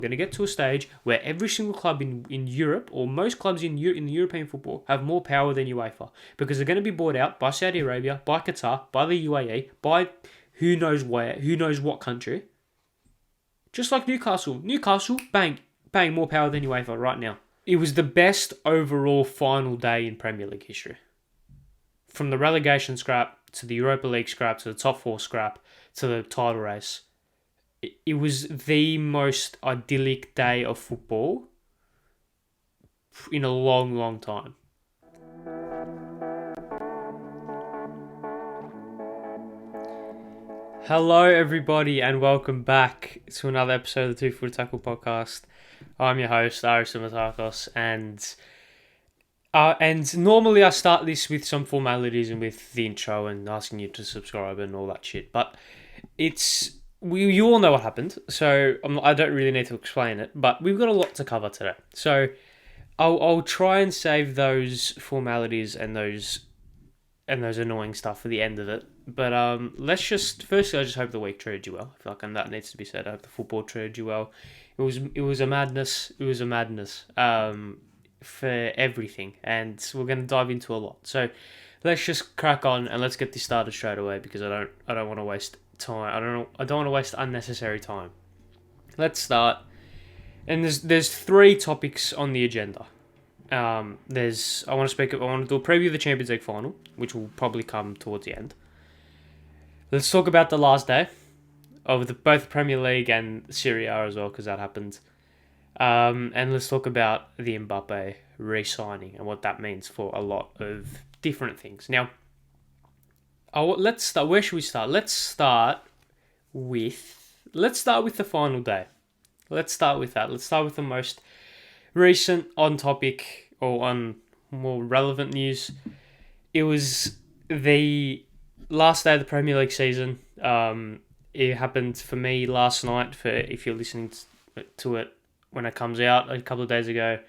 We're going to get to a stage where every single club in Europe, or most clubs in the European football, have more power than UEFA, because they're going to be bought out by Saudi Arabia, by Qatar, by the UAE, by who knows where, who knows what country. Just like Newcastle. Newcastle, bang, more power than UEFA right now. It was the best overall final day in Premier League history. From the relegation scrap, to the Europa League scrap, to the top four scrap, to the title race. It was the most idyllic day of football in a long, long time. Hello, everybody, and welcome back to another episode of the 2 Foot Tackle podcast. I'm your host, Ari Stamatakos, and normally I start this with some formalities and with the intro and asking you to subscribe and all that shit, but you all know what happened, so I don't really need to explain it, but we've got a lot to cover today. So I'll try and save those formalities and those annoying stuff for the end of it. But firstly, I just hope the week treated you well. I feel like that needs to be said. I hope the football treated you well. It was a madness. It was a madness for everything, and we're going to dive into a lot. So let's just crack on and let's get this started straight away, because I don't want to waste time. I don't want to waste unnecessary time. Let's start. And there's three topics on the agenda. I want to do a preview of the Champions League final, which will probably come towards the end. Let's talk about the last day of both Premier League and Serie A as well, because that happened. And let's talk about the Mbappe re-signing and what that means for a lot of different things. Now, let's start. Where should we start? Let's start with the final day. Let's start with that. Let's start with the most recent on topic or on more relevant news. It was the last day of the Premier League season. It happened for me last night. For if you're listening to it when it comes out a couple of days ago,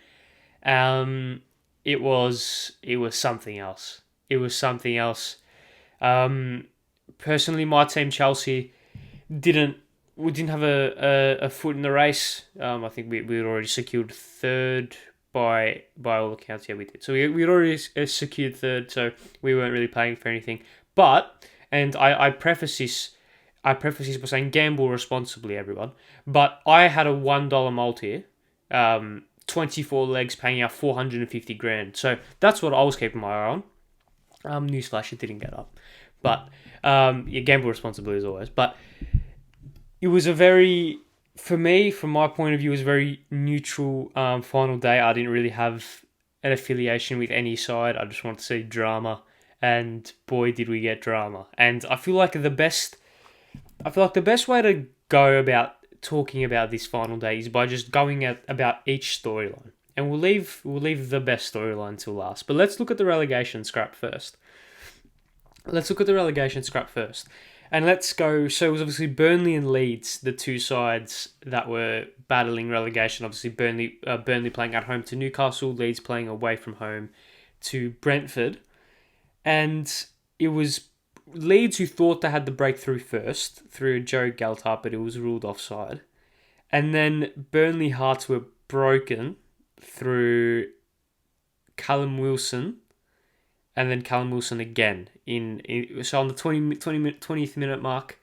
it was something else. It was something else. Personally, my team Chelsea didn't have a foot in the race. I think we had already secured third by all accounts. Yeah, we did. So we'd already secured third, so we weren't really playing for anything. But, and I preface this by saying gamble responsibly, everyone. But I had a $1 multi, 24 legs, paying out 450 grand. So that's what I was keeping my eye on. Newsflash, it didn't get up. But gamble responsibly as always. But it was for me, from my point of view, it was a very neutral final day. I didn't really have an affiliation with any side. I just wanted to see drama, and boy, did we get drama. And I feel like the best way to go about talking about this final day is by just going about each storyline, and we'll leave the best storyline till last. But let's look at the relegation scrap first. And let's go. So it was obviously Burnley and Leeds, the two sides that were battling relegation. Obviously, Burnley playing at home to Newcastle, Leeds playing away from home to Brentford. And it was Leeds who thought they had the breakthrough first through Joe Galtart, but it was ruled offside. And then Burnley hearts were broken through Callum Wilson. And then Callum Wilson again. So on the 20th minute mark,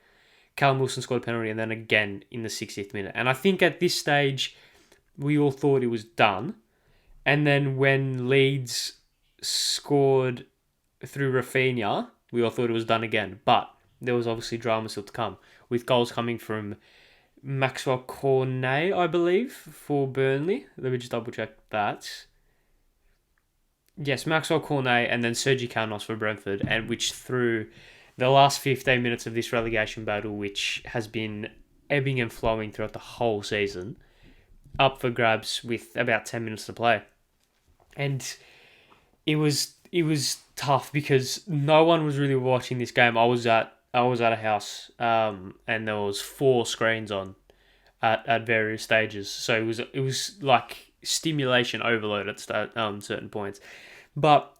Callum Wilson scored a penalty, and then again in the 60th minute. And I think at this stage, we all thought it was done. And then when Leeds scored through Rafinha, we all thought it was done again. But there was obviously drama still to come, with goals coming from Maxwell Cornet, I believe, for Burnley. Let me just double check that. Yes, Maxwell Cornet, and then Sergi Canos for Brentford, and which through the last 15 minutes of this relegation battle, which has been ebbing and flowing throughout the whole season, up for grabs with about 10 minutes to play. And it was tough because no one was really watching this game. I was at a house, and there was 4 screens on at various stages. So it was like stimulation overload at certain points. But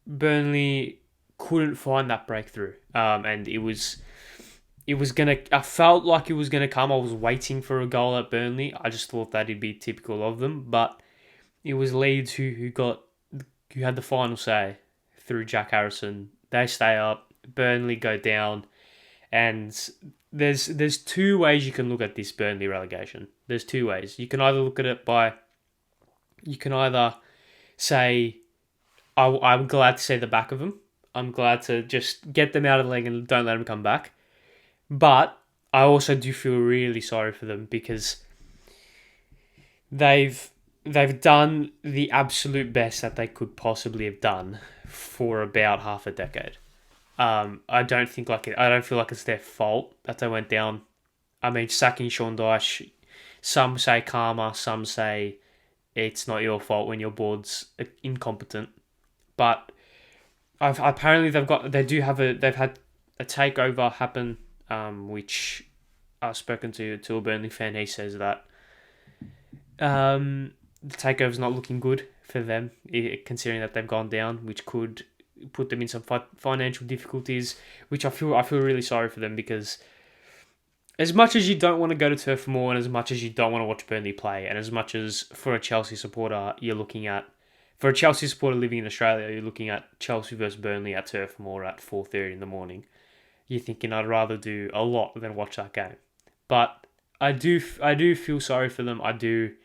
Burnley couldn't find that breakthrough, and it was I felt like it was gonna come. I was waiting for a goal at Burnley. I just thought that'd be typical of them, but it was Leeds who had the final say through Jack Harrison. They stay up. Burnley go down, and there's two ways you can look at this Burnley relegation. There's two ways. You can either look at it you can either say, I'm glad to see the back of them. I'm glad to just get them out of the league and don't let them come back. But I also do feel really sorry for them because they've done the absolute best that they could possibly have done for about half a decade. I don't feel like it's their fault that they went down. I mean, sacking Sean Dyche, some say karma, some say it's not your fault when your board's incompetent. But apparently they've had a takeover happen, which I've spoken to a Burnley fan. He says that the takeover's not looking good for them, considering that they've gone down, which could put them in some financial difficulties, which I feel really sorry for them, because as much as you don't want to go to Turf Moor, and as much as you don't want to watch Burnley play, and as much as for a Chelsea supporter living in Australia, you're looking at Chelsea versus Burnley at Turf Moor at 4:30 in the morning, you're thinking I'd rather do a lot than watch that game. But I do feel sorry for them. I do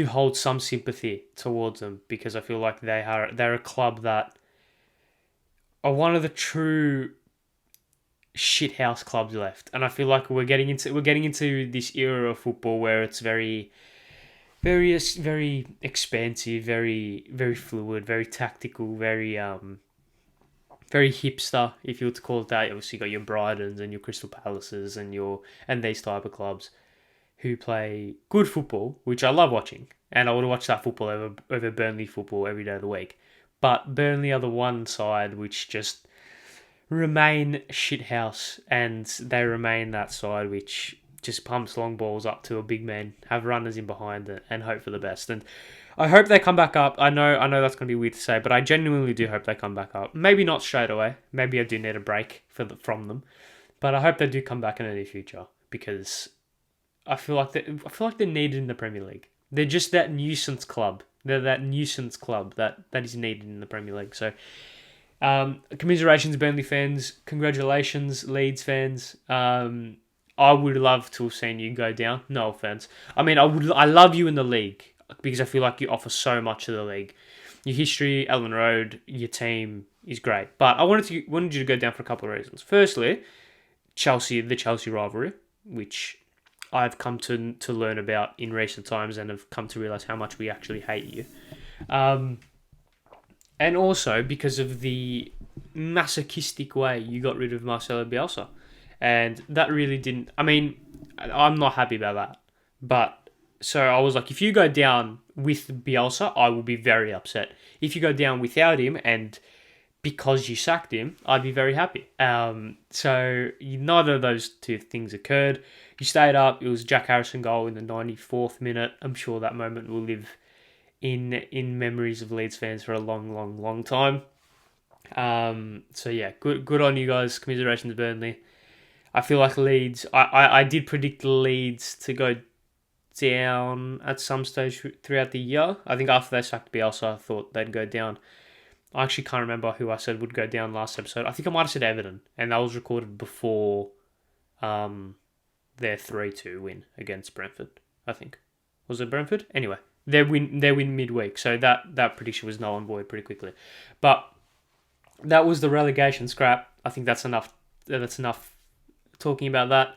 hold some sympathy towards them, because I feel like they're a club that are one of the true shithouse clubs left, and I feel like we're getting into this era of football where it's very, very, very expansive, very, very fluid, very tactical, very very hipster, if you were to call it that. Obviously, you got your Brightons and your Crystal Palaces and these type of clubs who play good football, which I love watching, and I would watch that football over Burnley football every day of the week. But Burnley are the one side which just remain shithouse, and they remain that side which just pumps long balls up to a big man, have runners in behind it, and hope for the best. And I hope they come back up. I know that's going to be weird to say, but I genuinely do hope they come back up. Maybe not straight away. Maybe I do need a break from them, but I hope they do come back in the near future, because I feel like they're needed in the Premier League. They're just that nuisance club. They're that nuisance club that is needed in the Premier League. So, commiserations, Burnley fans. Congratulations, Leeds fans. I would love to have seen you go down. No offense. I mean, I love you in the league, because I feel like you offer so much to the league. Your history, Ellen Road, your team is great. But I wanted you to go down for a couple of reasons. Firstly, the Chelsea rivalry, which I've come to learn about in recent times, and have come to realise how much we actually hate you. And also because of the masochistic way you got rid of Marcelo Bielsa. And that really didn't... I mean, I'm not happy about that. But, so I was like, if you go down with Bielsa, I will be very upset. If you go down without him, and because you sacked him, I'd be very happy. So neither of those two things occurred. You stayed up. It was Jack Harrison goal in the 94th minute. I'm sure that moment will live in memories of Leeds fans for a long, long, long time. So yeah, good on you guys. Commiserations, Burnley. I feel like Leeds... I did predict Leeds to go down at some stage throughout the year. I think after they sacked Bielsa, I thought they'd go down. I actually can't remember who I said would go down last episode. I think I might have said Everton, and that was recorded before their 3-2 win against Brentford, I think. Was it Brentford? Anyway, their win midweek, so that prediction was null and void pretty quickly. But that was the relegation scrap. I think that's enough. That's enough talking about that.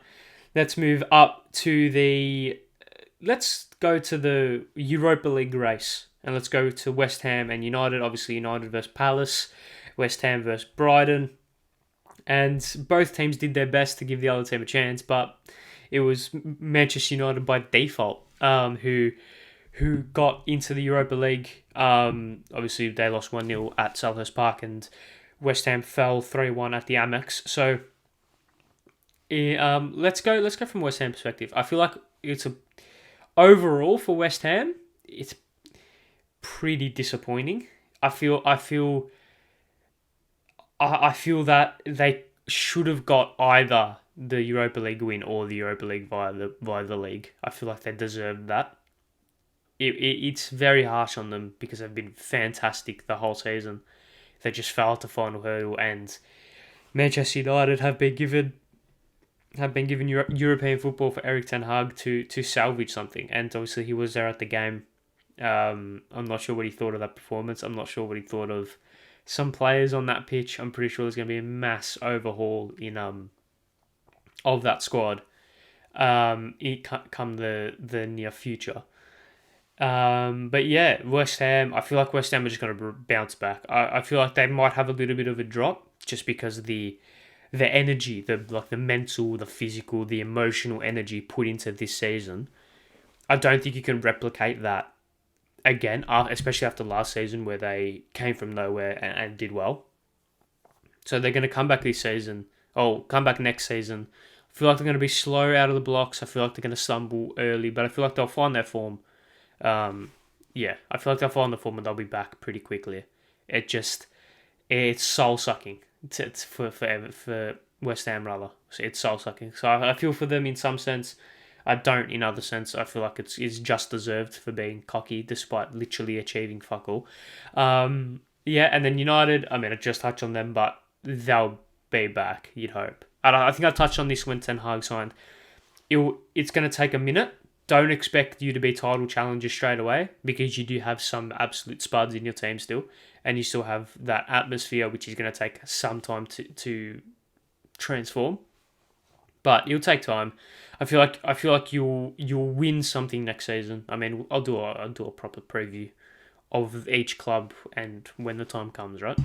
Let's move up to let's go to the Europa League race, and let's go to West Ham and United. Obviously, United versus Palace, West Ham versus Brighton, and both teams did their best to give the other team a chance, but it was Manchester United by default who got into the Europa League. Obviously, they lost 1-0 at Selhurst Park, and West Ham fell 3-1 at the Amex. So, let's go from West Ham perspective. I feel like overall for West Ham, it's pretty disappointing. I feel that they should have got either the Europa League win or the Europa League via the league. I feel like they deserved that. It's very harsh on them because they've been fantastic the whole season. They just fell at the final hurdle, and Manchester United have been given European football for Erik ten Hag to salvage something. And obviously he was there at the game. I'm not sure what he thought of that performance. I'm not sure what he thought of some players on that pitch. I'm pretty sure there's going to be a mass overhaul in of that squad come the near future. But yeah, West Ham. I feel like West Ham are just going to bounce back. I feel like they might have a little bit of a drop just because of the energy, the mental, the physical, the emotional energy put into this season. I don't think you can replicate that again, especially after last season where they came from nowhere and did well. So they're going to come back this season. Oh, come back next season. I feel like they're going to be slow out of the blocks. I feel like they're going to stumble early, but I feel like they'll find their form. I feel like they'll find the form and they'll be back pretty quickly. It's soul sucking for West Ham rather. So it's soul sucking. So I feel for them in some sense. I don't in other sense. I feel like it's just deserved for being cocky despite literally achieving fuck all. And then United. I mean, I just touched on them, but they'll be back. You'd hope. I think I touched on this when Ten Hag signed. It's going to take a minute. Don't expect you to be title challengers straight away because you do have some absolute spuds in your team still, and you still have that atmosphere which is going to take some time to transform. But it'll take time. I feel like you'll win something next season. I mean, I'll do a proper preview of each club and when the time comes, right?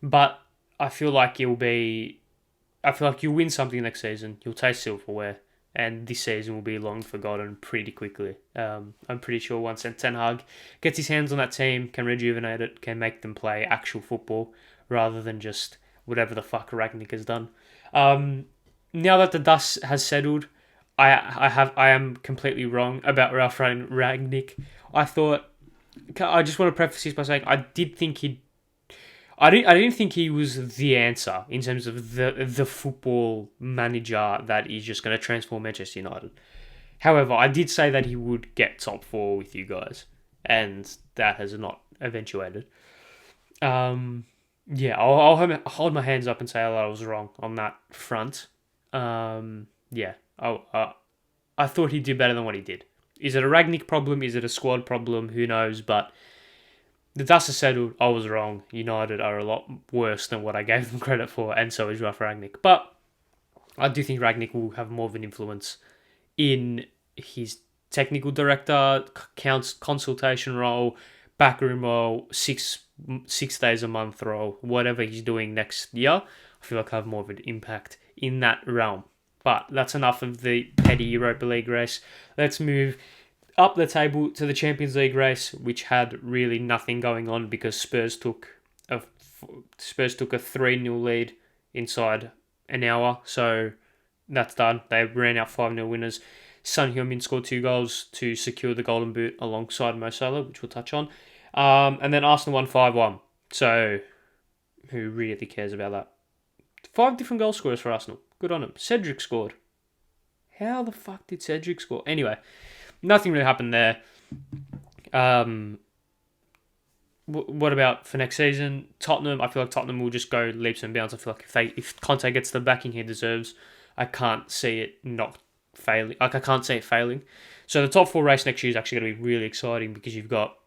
But I feel like you'll win something next season. You'll taste silverware. And this season will be long forgotten pretty quickly. I'm pretty sure once Ten Hag gets his hands on that team, can rejuvenate it, can make them play actual football rather than just whatever the fuck Rangnick has done. Now that the dust has settled, I am completely wrong about Ralph Rangnick. I just want to preface this by saying I didn't think he was the answer in terms of the football manager that is just going to transform Manchester United. However, I did say that he would get top 4 with you guys, and that has not eventuated. I'll hold my hands up and say that I was wrong on that front. I thought he'd do better than what he did. Is it a Rangnick problem? Is it a squad problem? Who knows? But the dust has settled. I was wrong. United are a lot worse than what I gave them credit for, and so is Ralph Rangnick. But I do think Rangnick will have more of an influence in his technical director, consultation role, backroom role, six days a month role, whatever he's doing next year. I feel like I have more of an impact in that realm. But that's enough of the petty Europa League race. Let's move up the table to the Champions League race, which had really nothing going on because Spurs took a 3-0 lead inside an hour. So that's done. They ran out 5-0 winners. Son Heung-min scored 2 goals to secure the Golden Boot alongside Mo Salah, which we'll touch on. And then Arsenal won 5-1. So who really cares about that? 5 different goal scorers for Arsenal. Good on him. Cedric scored. How the fuck did Cedric score? Anyway, nothing really happened there. What about for next season? Tottenham. I feel like Tottenham will just go leaps and bounds. I feel like if Conte gets the backing he deserves, I can't see it not failing. I can't see it failing. So the top 4 race next year is actually going to be really exciting because you've got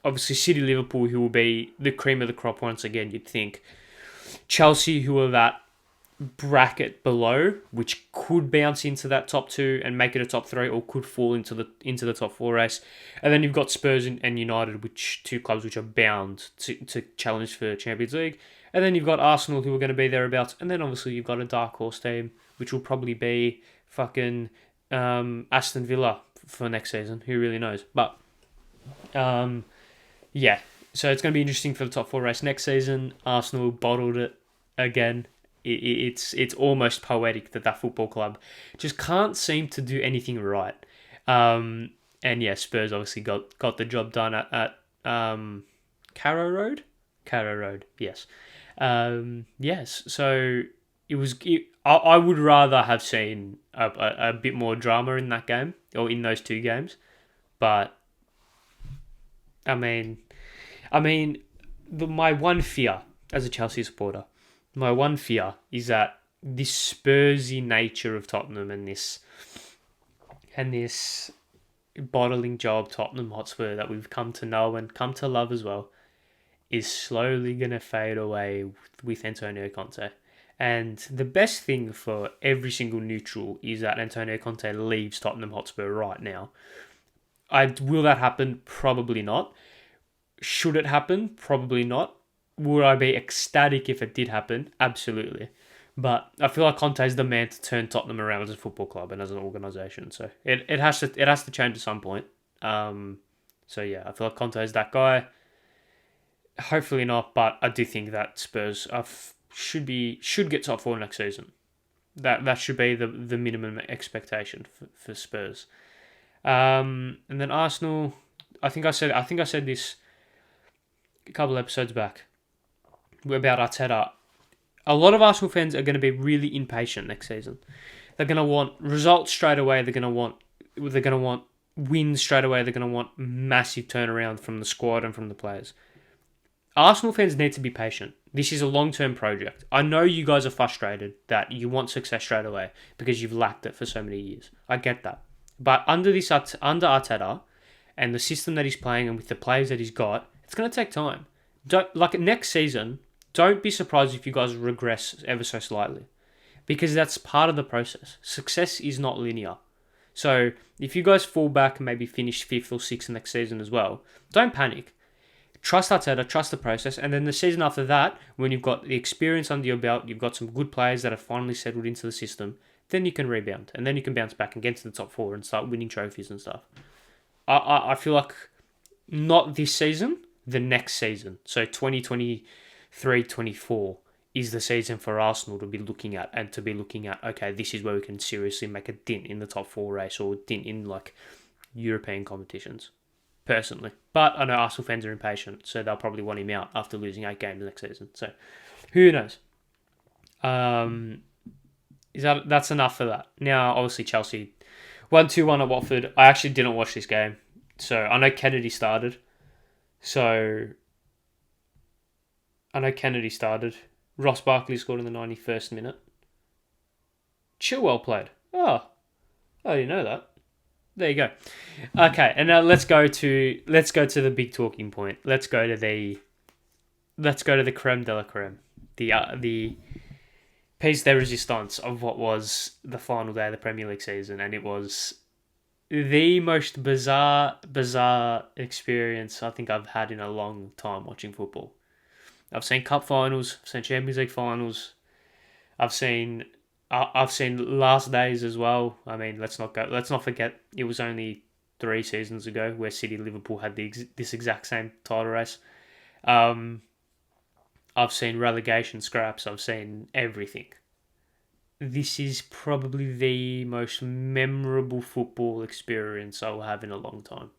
obviously City, Liverpool, who will be the cream of the crop once again. You'd think Chelsea, who are that bracket below, which could bounce into that top 2 and make it a top 3, or could fall into the top 4 race. And then you've got Spurs and United, which 2 clubs which are bound to challenge for Champions League. And then you've got Arsenal, who are going to be thereabouts. And then obviously you've got a dark horse team, which will probably be fucking Aston Villa for next season. Who really knows? But so it's going to be interesting for the top 4 race next season. Arsenal bottled it again. It's almost poetic that football club just can't seem to do anything right. And yeah, Spurs obviously got the job done at Carrow Road. Carrow Road, yes. Yes, so it was. I would rather have seen a bit more drama in that game or in those two games, but I mean, I mean, my one fear as a Chelsea supporter, my one fear is that this Spursy nature of Tottenham and this bottling job Tottenham Hotspur that we've come to know and come to love as well is slowly going to fade away with Antonio Conte. And the best thing for every single neutral is that Antonio Conte leaves Tottenham Hotspur right now. Will that happen? Probably not. Should it happen? Probably not. Would I be ecstatic if it did happen? Absolutely. But I feel like Conte is the man to turn Tottenham around as a football club and as an organisation. So it has to change at some point. So yeah, I feel like Conte is that guy. Hopefully not, but I do think that Spurs should get top four next season. That should be the minimum expectation for Spurs. And then Arsenal. I think I said this a couple of episodes back about Arteta. A lot of Arsenal fans are going to be really impatient next season. They're going to want results straight away. They're going to want wins straight away. They're going to want massive turnaround from the squad and from the players. Arsenal fans need to be patient. This is a long-term project. I know you guys are frustrated that you want success straight away because you've lacked it for so many years. I get that. But under Arteta and the system that he's playing and with the players that he's got, it's going to take time. Next season, don't be surprised if you guys regress ever so slightly because that's part of the process. Success is not linear. So if you guys fall back and maybe finish 5th or 6th next season as well, don't panic. Trust Arteta, trust the process, and then the season after that, when you've got the experience under your belt, you've got some good players that have finally settled into the system, then you can rebound, and then you can bounce back and get to the top 4 and start winning trophies and stuff. I feel like not this season, the next season. So 2023-24 is the season for Arsenal to be looking at, okay, this is where we can seriously make a dent in the top 4 race or dent in like European competitions. Personally. But I know Arsenal fans are impatient, so they'll probably want him out after losing 8 games next season. So, who knows? That's enough for that. Now, obviously, Chelsea 1-2-1 at Watford. I actually didn't watch this game. So, I know Kennedy started. Ross Barkley scored in the 91st minute. Chilwell played. Oh, I didn't know that. There you go. Okay, and now let's go to the big talking point. Let's go to the creme de la creme, the piece de resistance of what was the final day of the Premier League season, and it was the most bizarre experience I think I've had in a long time watching football. I've seen cup finals, I've seen Champions League finals, I've seen last days as well. I mean, let's not forget it was only 3 seasons ago where City Liverpool had this exact same title race. I've seen relegation scraps. I've seen everything. This is probably the most memorable football experience I will have in a long time.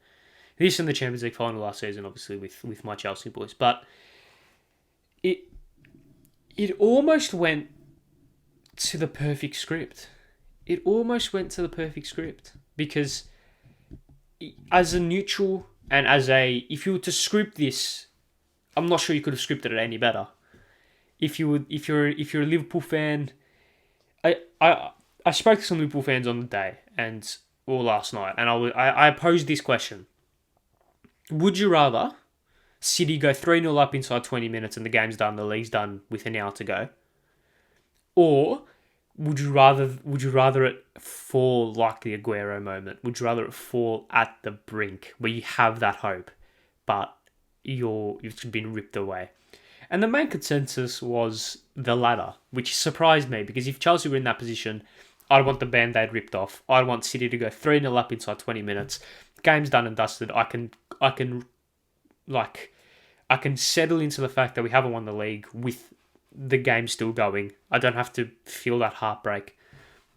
This and the Champions League final last season, obviously with my Chelsea boys, but it almost went to the perfect script. It almost went to the perfect script because as a neutral and if you were to script this, I'm not sure you could have scripted it any better. If you're a Liverpool fan, I spoke to some Liverpool fans on the day or last night, and I posed this question: would you rather City go 3-0 up inside 20 minutes and the game's done, the league's done with an hour to go? Or would you rather it fall like the Aguero moment? Would you rather it fall at the brink where you have that hope, but you've been ripped away? And the main consensus was the latter, which surprised me because if Chelsea were in that position, I'd want the band-aid ripped off. I'd want City to go 3-0 up inside 20 minutes. Game's done and dusted. I can settle into the fact that we haven't won the league with the game still going. I don't have to feel that heartbreak.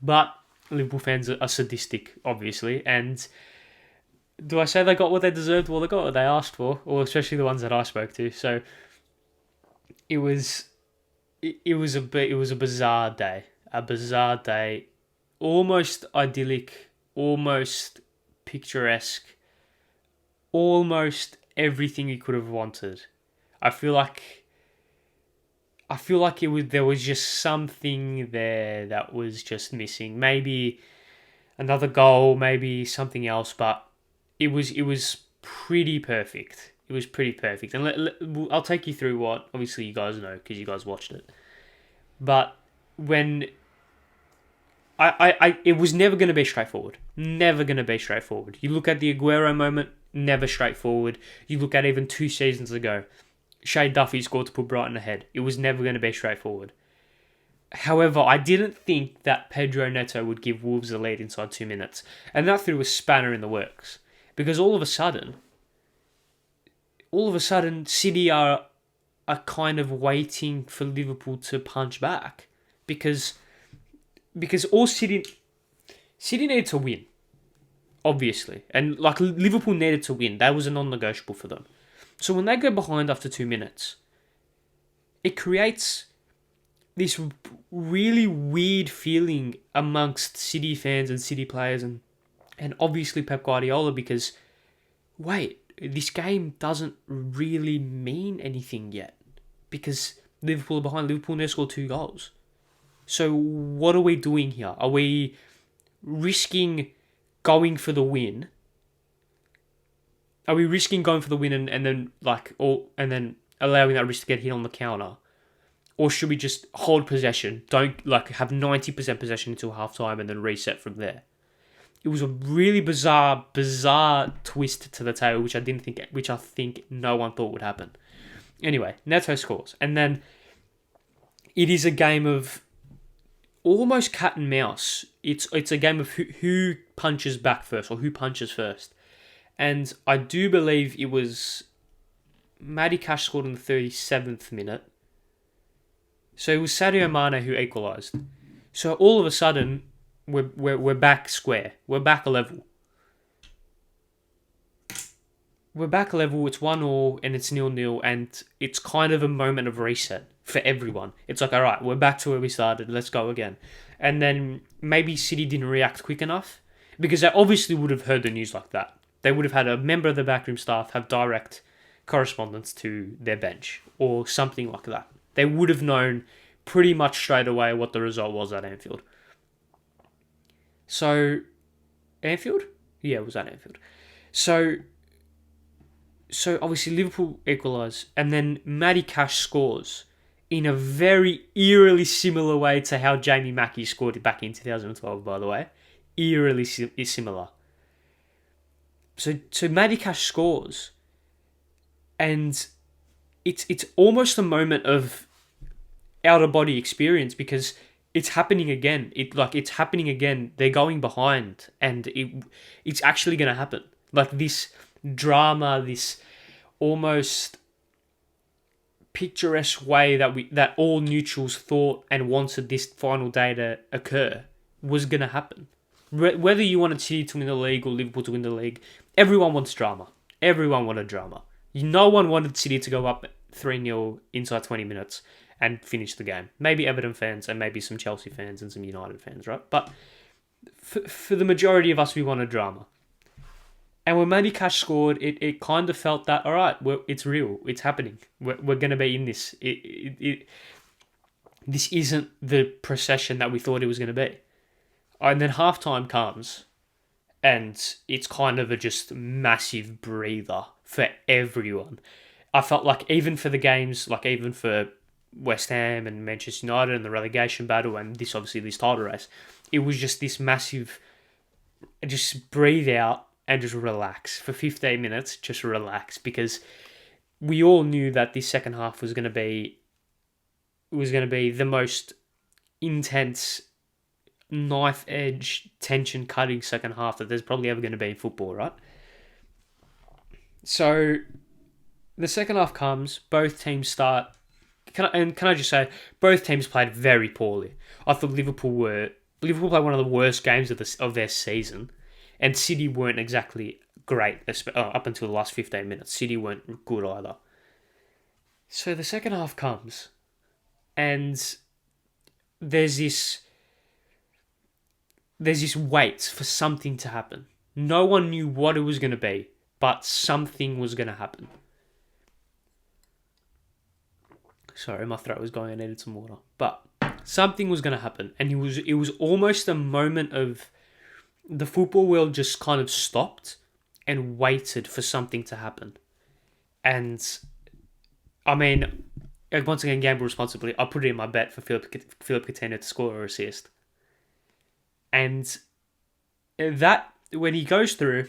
But Liverpool fans are sadistic, obviously, and do I say they got what they deserved? Well, they got what they asked for, or especially the ones that I spoke to. So it was it was a bizarre day. A bizarre day. Almost idyllic, almost picturesque, almost everything you could have wanted. I feel like there was just something there that was just missing. Maybe another goal, maybe something else, but it was pretty perfect. It was pretty perfect. And I'll take you through what obviously you guys know because you guys watched it. But when it was never going to be straightforward. Never going to be straightforward. You look at the Aguero moment, never straightforward. You look at even 2 seasons ago, Shea Duffy scored to put Brighton ahead. It was never going to be straightforward. However, I didn't think that Pedro Neto would give Wolves the lead inside 2 minutes. And that threw a spanner in the works. Because all of a sudden, City are kind of waiting for Liverpool to punch back. Because all City needed to win, obviously. And like Liverpool needed to win. That was a non-negotiable for them. So when they go behind after 2 minutes, it creates this really weird feeling amongst City fans and City players and obviously Pep Guardiola because, wait, this game doesn't really mean anything yet because Liverpool are behind. Liverpool now scored 2 goals. So what are we doing here? Are we risking going for the win? Are we risking going for the win and then allowing that risk to get hit on the counter? Or should we just hold possession? Don't have 90% possession until half time and then reset from there. It was a really bizarre twist to the tale, which I think no one thought would happen. Anyway, Neto scores, and then it is a game of almost cat and mouse. It's a game of who punches back first or who punches first. And I do believe it was Matty Cash scored in the 37th minute. So it was Sadio Mane who equalised. So all of a sudden, we're back square. We're back a level. It's 1-1 and it's 0-0 and it's kind of a moment of reset for everyone. It's like, all right, we're back to where we started. Let's go again. And then maybe City didn't react quick enough because they obviously would have heard the news like that. They would have had a member of the backroom staff have direct correspondence to their bench or something like that. They would have known pretty much straight away what the result was at Anfield. So, Anfield? Yeah, it was at Anfield. So obviously Liverpool equalise and then Matty Cash scores in a very eerily similar way to how Jamie Mackie scored it back in 2012, by the way. Eerily similar. So Matty Cash scores and it's almost a moment of out-of-body experience because it's happening again. It's happening again. They're going behind and it's actually going to happen. Like this drama, this almost picturesque way that all neutrals thought and wanted this final day to occur was going to happen. Whether you wanted City to win the league or Liverpool to win the league, everyone wants drama. Everyone wanted drama. No one wanted City to go up 3-0 inside 20 minutes and finish the game. Maybe Everton fans and maybe some Chelsea fans and some United fans, right? But for the majority of us, we wanted drama. And when Matty Cash scored, it kind of felt that, all right, it's real. It's happening. We're going to be in this. This isn't the procession that we thought it was going to be. And then halftime comes, and it's kind of a just massive breather for everyone. I felt like even for the games, like even for West Ham and Manchester United and the relegation battle and this title race, it was just this massive, just breathe out and just relax. For 15 minutes, just relax because we all knew that this second half was going to be the most intense, knife edge, tension cutting second half that there's probably ever going to be in football, right? So the second half comes, both teams start. Can I just say, both teams played very poorly. I thought Liverpool played one of the worst games of their season, and City weren't exactly great up until the last 15 minutes. City weren't good either. So the second half comes, and there's this wait for something to happen. No one knew what it was going to be, but something was going to happen. Sorry, my throat was going. I needed some water. But something was going to happen. And it was almost a moment of the football world just kind of stopped and waited for something to happen. And, I mean, once again, gamble responsibly. I put it in my bet for Philip Coutinho to score or assist. And that, when he goes through,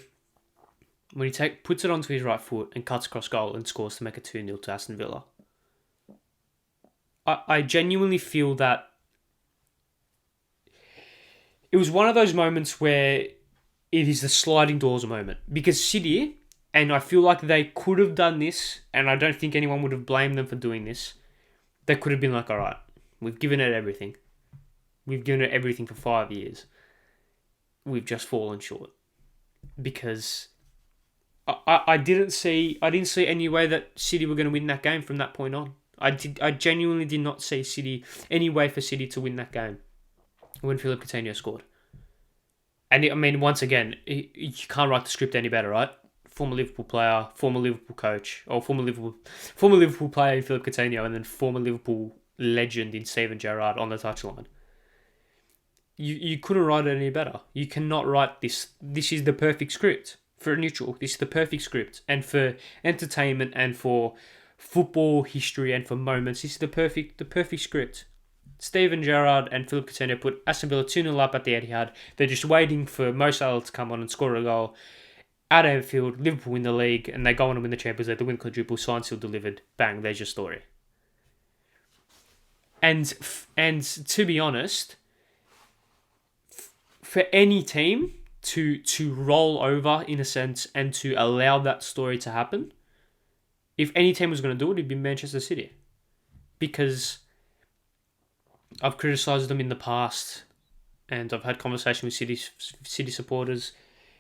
when he puts it onto his right foot and cuts across goal and scores to make it 2-0 to Aston Villa, I genuinely feel that it was one of those moments where it is the sliding doors moment. Because City, and I feel like they could have done this, and I don't think anyone would have blamed them for doing this. They could have been like, all right, we've given it everything. We've given it everything for 5 years. We've just fallen short. Because I didn't see any way that City were going to win that game from that point on. I genuinely did not see any way for City to win that game when Philip Coutinho scored. And I mean, once again, you can't write the script any better, right? Former Liverpool player, former Liverpool coach, or former Liverpool player in Philip Coutinho, and then former Liverpool legend in Steven Gerrard on the touchline. You couldn't write it any better. You cannot write this. This is the perfect script for a neutral. This is the perfect script, and for entertainment and for football history and for moments, this is the perfect script. Steven Gerrard and Philip Coutinho put Aston Villa 2-0 up at the Etihad. They're just waiting for Mo Salah to come on and score a goal. At Anfield, Liverpool win the league, and they go on to win the Champions League. The win quadruple, signed, sealed, delivered. Bang, there's your story. And to be honest, for any team to roll over in a sense and to allow that story to happen, if any team was going to do it, it'd be Manchester City. Because I've criticised them in the past, and I've had conversation with City supporters.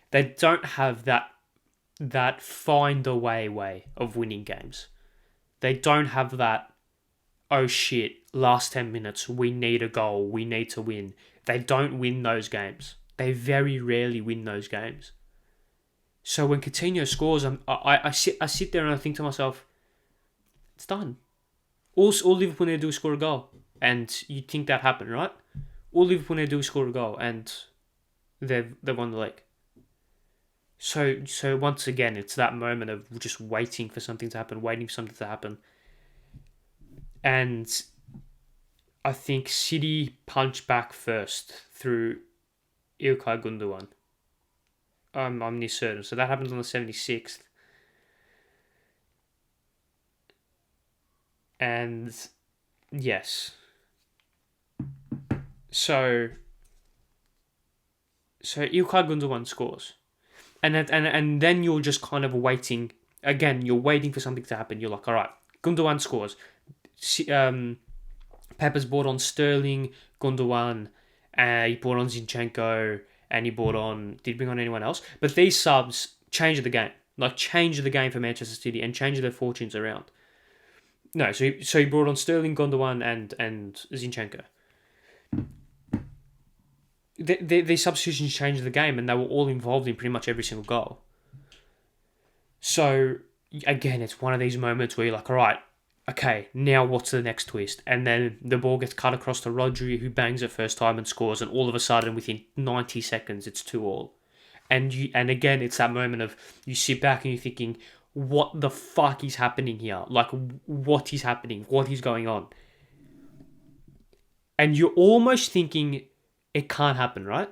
They don't have that find a way of winning games. They don't have that, oh shit, last 10 minutes, we need a goal, we need to win. They don't win those games. They very rarely win those games. So when Coutinho scores, I sit there and I think to myself, it's done. All Liverpool need to do is score a goal. And you think that happened, right? All Liverpool need to do is score a goal, and they won the league. So once again, it's that moment of just waiting for something to happen, And I think City punched back first through Ilkay Gundogan. I'm near certain. So that happens on the 76th. And yes. So Ilkay Gundogan scores. And then you're just kind of waiting. Again, you're waiting for something to happen. You're like, all right, Gundogan scores. Pepper's brought on Sterling, Gundogan, he brought on Zinchenko, and he brought on... Did he bring on anyone else? But these subs changed the game. Like, changed the game for Manchester City and changed their fortunes around. No, so he brought on Sterling, Gundogan, and Zinchenko. The substitutions changed the game, and they were all involved in pretty much every single goal. So, again, it's one of these moments where you're like, all right, okay, now what's the next twist? And then the ball gets cut across to Rodri, who bangs it first time and scores, and all of a sudden, within 90 seconds, it's 2-2. And again, it's that moment of you sit back and you're thinking, what the fuck is happening here? Like, what is happening? What is going on? And you're almost thinking, it can't happen, right?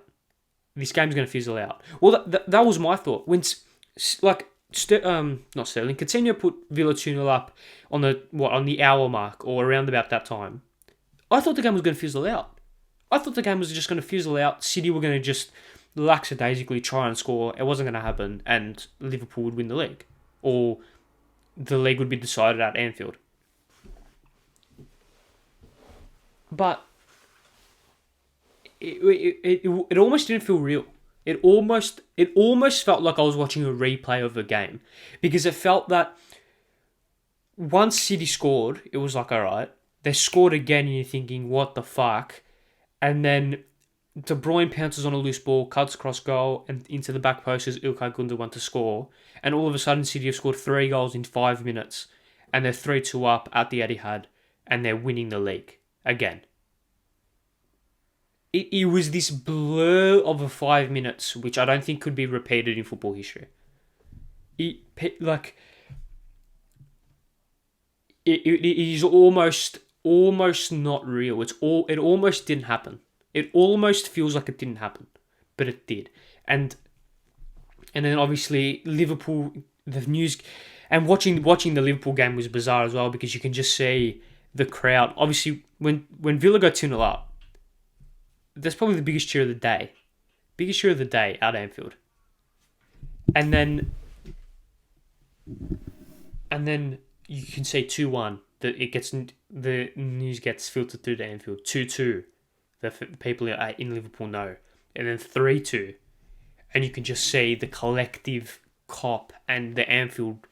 This game's going to fizzle out. Well, that was my thought. When, not Sterling, Coutinho put Villa 2-0 up on the hour mark or around about that time. I thought the game was going to fizzle out. I thought the game was just going to fizzle out. City were going to just lackadaisically try and score. It wasn't going to happen, and Liverpool would win the league. Or the league would be decided at Anfield. But it almost didn't feel real. It almost felt like I was watching a replay of a game, because it felt that once City scored, it was like, all right, They scored again, and you're thinking, what the fuck? And then De Bruyne pounces on a loose ball, cuts across goal, and into the back post as Ilkay Gundogan to score. And all of a sudden, City have scored 3 goals in 5 minutes. And they're 3-2 up at the Etihad. And they're winning the league. Again. It was this blur of a 5 minutes, which I don't think could be repeated in football history. It is almost not real. It almost didn't happen. It almost feels like it didn't happen, but it did. And then obviously Liverpool, the news, and watching the Liverpool game was bizarre as well, because you can just see the crowd. Obviously, when Villa go 2-0 up, that's probably the biggest cheer of the day. Biggest cheer of the day at Anfield. And then you can say 2-1, that the news gets filtered through to Anfield. 2-2, the people in Liverpool know. And then 3-2. And you can just see the collective cop and the Anfield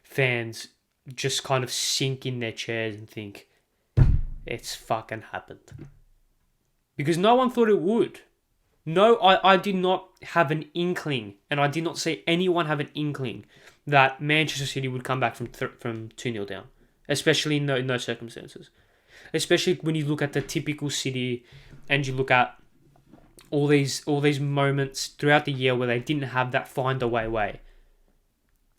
fans just kind of sink in their chairs and think, it's fucking happened. Because no one thought it would. No, I did not have an inkling, and I did not see anyone have an inkling that Manchester City would come back from 2-0 down. Especially in those circumstances. Especially when you look at the typical City and you look at all these moments throughout the year where they didn't have that find a way.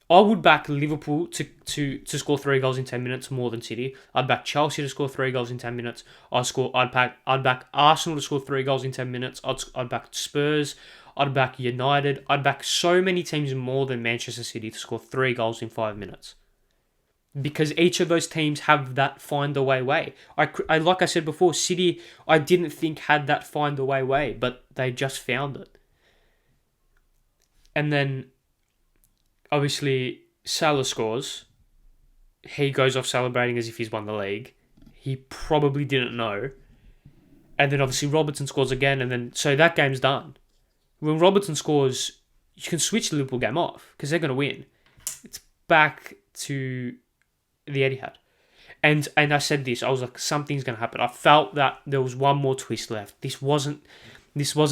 I would back Liverpool to score 3 goals in 10 minutes more than City. I'd back Chelsea to score 3 goals in 10 minutes. I'd back Arsenal to score 3 goals in 10 minutes. I'd back Spurs. I'd back United. I'd back so many teams more than Manchester City to score 3 goals in 5 minutes. Because each of those teams have that find a way. I like I said before, City I didn't think had that find a way, but they just found it. And then obviously, Salah scores. He goes off celebrating as if he's won the league. He probably didn't know. And then obviously Robertson scores again, and then so that game's done. When Robertson scores, you can switch the Liverpool game off because they're going to win. It's back to the Etihad. And I said this, I was like, something's going to happen. I felt that there was one more twist left. This wasn't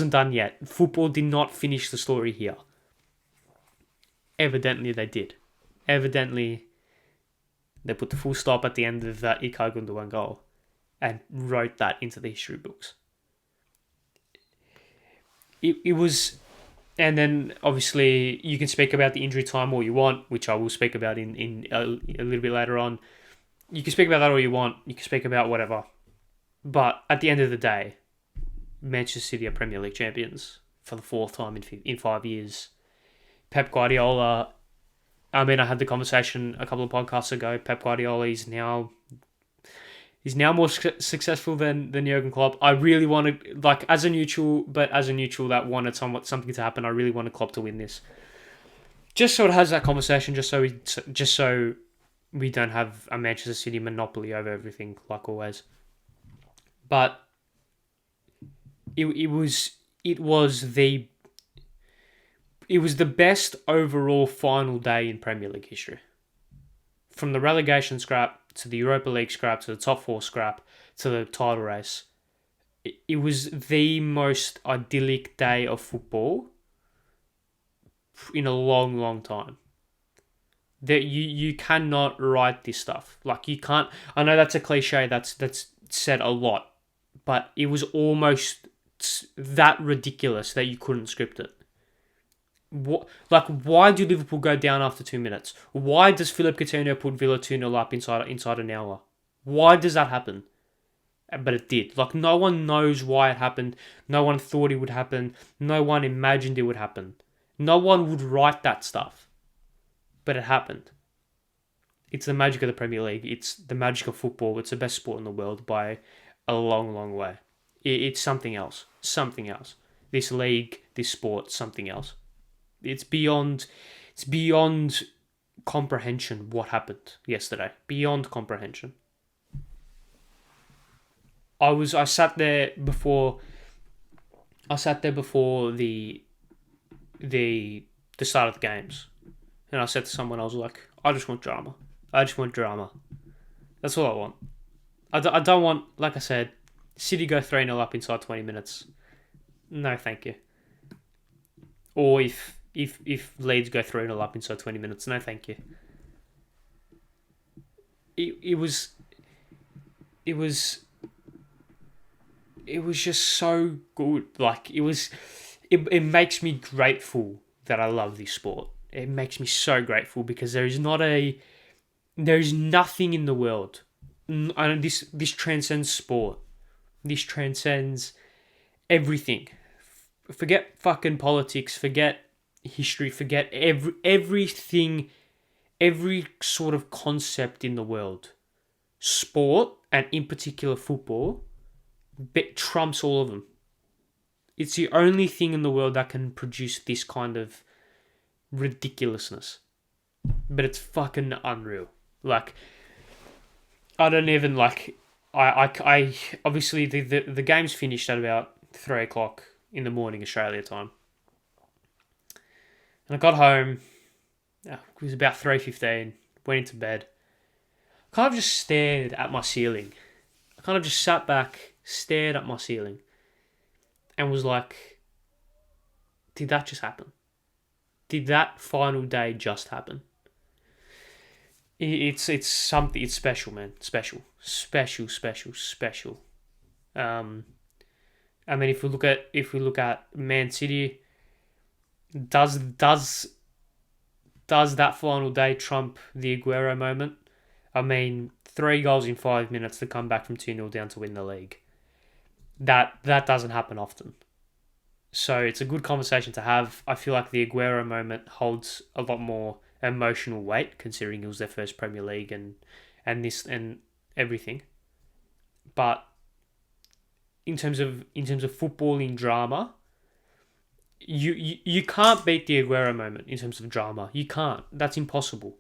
done yet. Football did not finish the story here. Evidently they did. Evidently they put the full stop at the end of that Ilkay Gundogan goal and wrote that into the history books. It was... And then, obviously, you can speak about the injury time all you want, which I will speak about in a little bit later on. You can speak about that all you want. You can speak about whatever. But at the end of the day, Manchester City are Premier League champions for the 4th time in 5 years. Pep Guardiola, I had the conversation a couple of podcasts ago. Pep Guardiola is now more successful than Jurgen Klopp. I really wanted, as a neutral that wanted something to happen, I really wanted Klopp to win this. Just so it has that conversation, just so we don't have a Manchester City monopoly over everything like always. But it was the best overall final day in Premier League history. From the relegation scrap to the Europa League scrap to the top 4 scrap to the title race. It was the most idyllic day of football in a long, long time. That you cannot write this stuff. You can't. I know that's a cliche. That's said a lot, but it was almost that ridiculous that you couldn't script it. Why do Liverpool go down after 2 minutes? Why does Philip Coutinho put Villa 2-0 up inside an hour? Why does that happen? But it did. No one knows why it happened. No one thought it would happen. No one imagined it would happen. No one would write that stuff. But it happened. It's the magic of the Premier League. It's the magic of football. It's the best sport in the world by a long, long way. It's something else. Something else. This league, this sport, something else. It's beyond comprehension what happened yesterday. Beyond comprehension. I sat there before the start of the games, and I said to someone, I was like, I just want drama. That's all I want. I don't want, like I said, City go 3-0 up inside 20 minutes. No, thank you. Or if Leeds go 3-0 up inside 20 minutes. No, thank you. It was just so good. Like, it makes me grateful that I love this sport. It makes me so grateful because there is nothing in the world. This transcends sport. This transcends everything. Forget fucking politics. Forget history. Forget everything. Every sort of concept in the world. Sport, and in particular football, trumps all of them. It's the only thing in the world that can produce this kind of ridiculousness. But it's fucking unreal. Like, I don't even like. I obviously the game's finished at about 3 o'clock in the morning Australia time, and I got home. It was about 3:15. Went into bed. Kind of just stared at my ceiling. I kind of just sat back, stared at my ceiling, and was like, "Did that just happen? Did that final day just happen?" It's something. It's special, man. Special. I mean, if we look at Man City, does that final day trump the Aguero moment? I mean, 3 goals in 5 minutes to come back from 2-0 down to win the league. That doesn't happen often. So it's a good conversation to have. I feel like the Aguero moment holds a lot more emotional weight, considering it was their first Premier League and this and everything. But in terms of footballing drama, you can't beat the Aguero moment in terms of drama. You can't. That's impossible.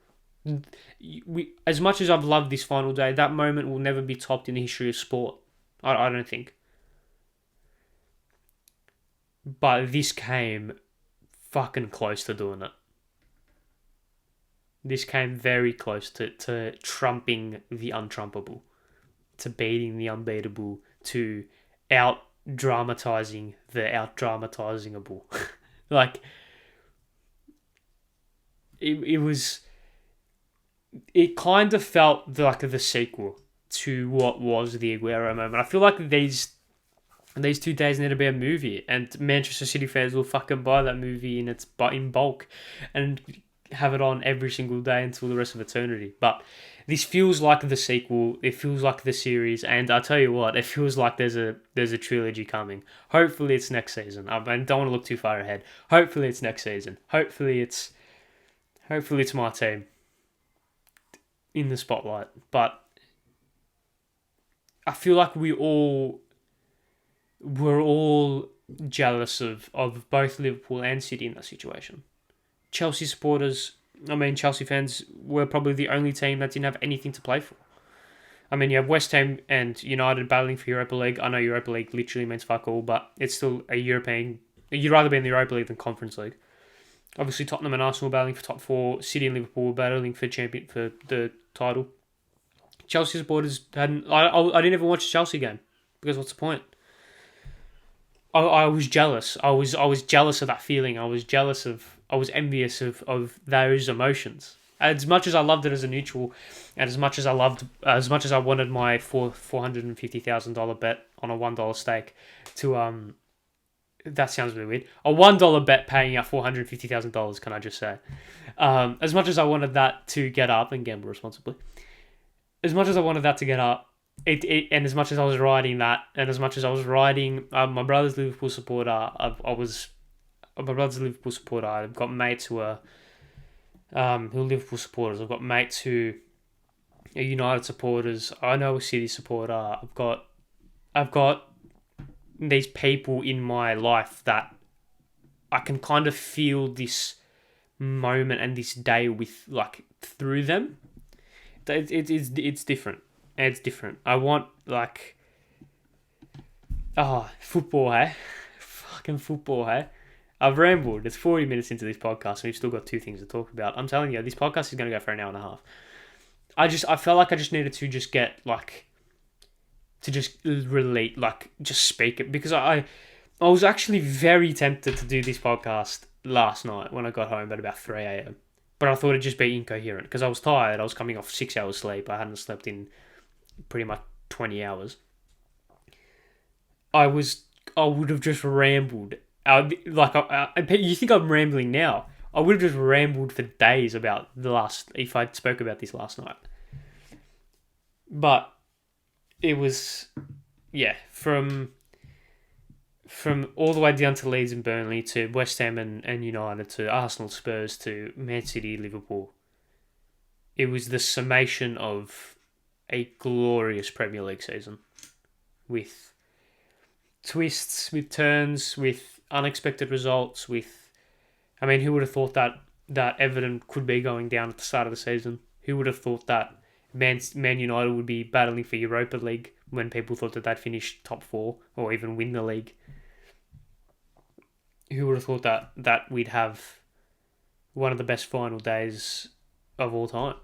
As much as I've loved this final day, that moment will never be topped in the history of sport. I don't think. But this came fucking close to doing it. This came very close to trumping the untrumpable, to beating the unbeatable, to out-dramatizing the out-dramatizingable. Like, it kind of felt like the sequel to what was the Aguero moment. I feel like these 2 days need to be a movie, and Manchester City fans will fucking buy that movie in bulk and have it on every single day until the rest of eternity. But this feels like the sequel. It feels like the series, and I tell you what, it feels like there's a trilogy coming. Hopefully it's next season. I don't want to look too far ahead. Hopefully it's next season. Hopefully it's my team in the spotlight. But I feel like we're all jealous of both Liverpool and City in that situation. Chelsea fans were probably the only team that didn't have anything to play for. I mean, you have West Ham and United battling for Europa League. I know Europa League literally means fuck all, but it's still a European. You'd rather be in the Europa League than Conference League. Obviously, Tottenham and Arsenal battling for top 4. City and Liverpool battling for the title. Chelsea supporters hadn't. I didn't even watch a Chelsea game because what's the point? I was jealous. I was jealous of that feeling. I was envious of those emotions. As much as I loved it as a neutral, and as much as I wanted my $450,000 bet on a $1 stake to that sounds really weird. A $1 bet paying out $450,000. Can I just say? As much as I wanted that to get up and gamble responsibly, as much as I wanted that to get up. And as much as I was riding that, and as much as I was riding my brother's Liverpool supporter, I've got mates who are Liverpool supporters. I've got mates who are United supporters. I know a City supporter. I've got these people in my life that I can kind of feel this moment and this day with, like, through them. It's different. It's different. I want, like... football, hey? Fucking football, hey? I've rambled. It's 40 minutes into this podcast and we've still got 2 things to talk about. I'm telling you, this podcast is going to go for an hour and a half. I felt like I just needed to just get, like... to just relate, like just speak it, because I was actually very tempted to do this podcast last night when I got home at about 3 a.m. But I thought it'd just be incoherent because I was tired. I was coming off 6 hours sleep. I hadn't slept in pretty much 20 hours. I would have just rambled. You think I'm rambling now? I would have just rambled for days about if I spoke about this last night. But it was, from all the way down to Leeds and Burnley to West Ham and United to Arsenal, Spurs to Man City, Liverpool. It was the summation of a glorious Premier League season with twists, with turns, with unexpected results, who would have thought that Everton could be going down at the start of the season? Who would have thought that Man United would be battling for Europa League when people thought that they'd finish top 4 or even win the league? Who would have thought that we'd have one of the best final days of all time?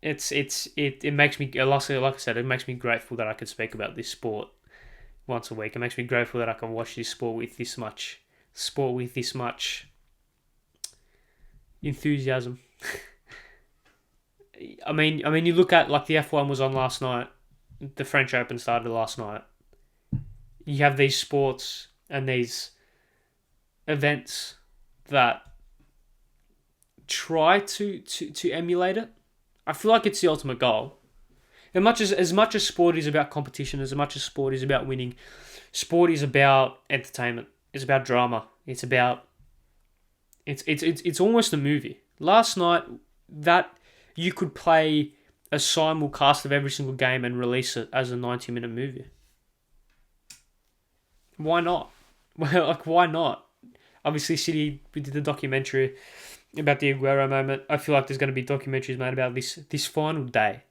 It makes me, like I said, it makes me grateful that I can speak about this sport once a week. It makes me grateful that I can watch this sport with this much enthusiasm. I mean, you look at, like, the F1 was on last night. The French Open started last night. You have these sports and these events that try to emulate it. I feel like it's the ultimate goal. As much as sport is about competition, as much as sport is about winning, sport is about entertainment. It's about drama. It's almost a movie. Last night, that you could play a simulcast of every single game and release it as a 90-minute movie. Why not? Well, like, why not? Obviously, City, we did the documentary about the Aguero moment. I feel like there's going to be documentaries made about this final day.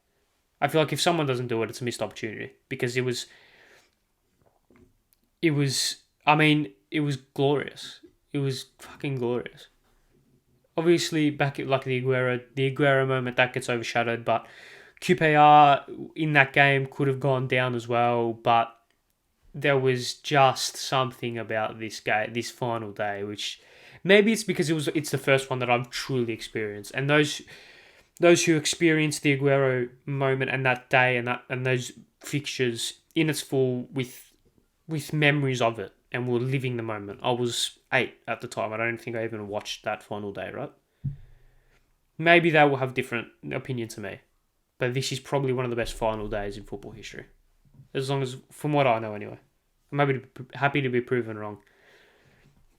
I feel like if someone doesn't do it, it's a missed opportunity, because it was glorious. It was fucking glorious. Obviously, back at, like, the Aguero moment, that gets overshadowed, but QPR in that game could have gone down as well, but there was just something about this final day, which maybe it's because it's the first one that I've truly experienced, and those who experienced the Aguero moment and that day and those fixtures in its full with memories of it, and were living the moment. I was 8 at the time. I don't think I even watched that final day, right? Maybe they will have different opinion to me, but this is probably one of the best final days in football history. As long as, from what I know anyway. I'm happy to be proven wrong.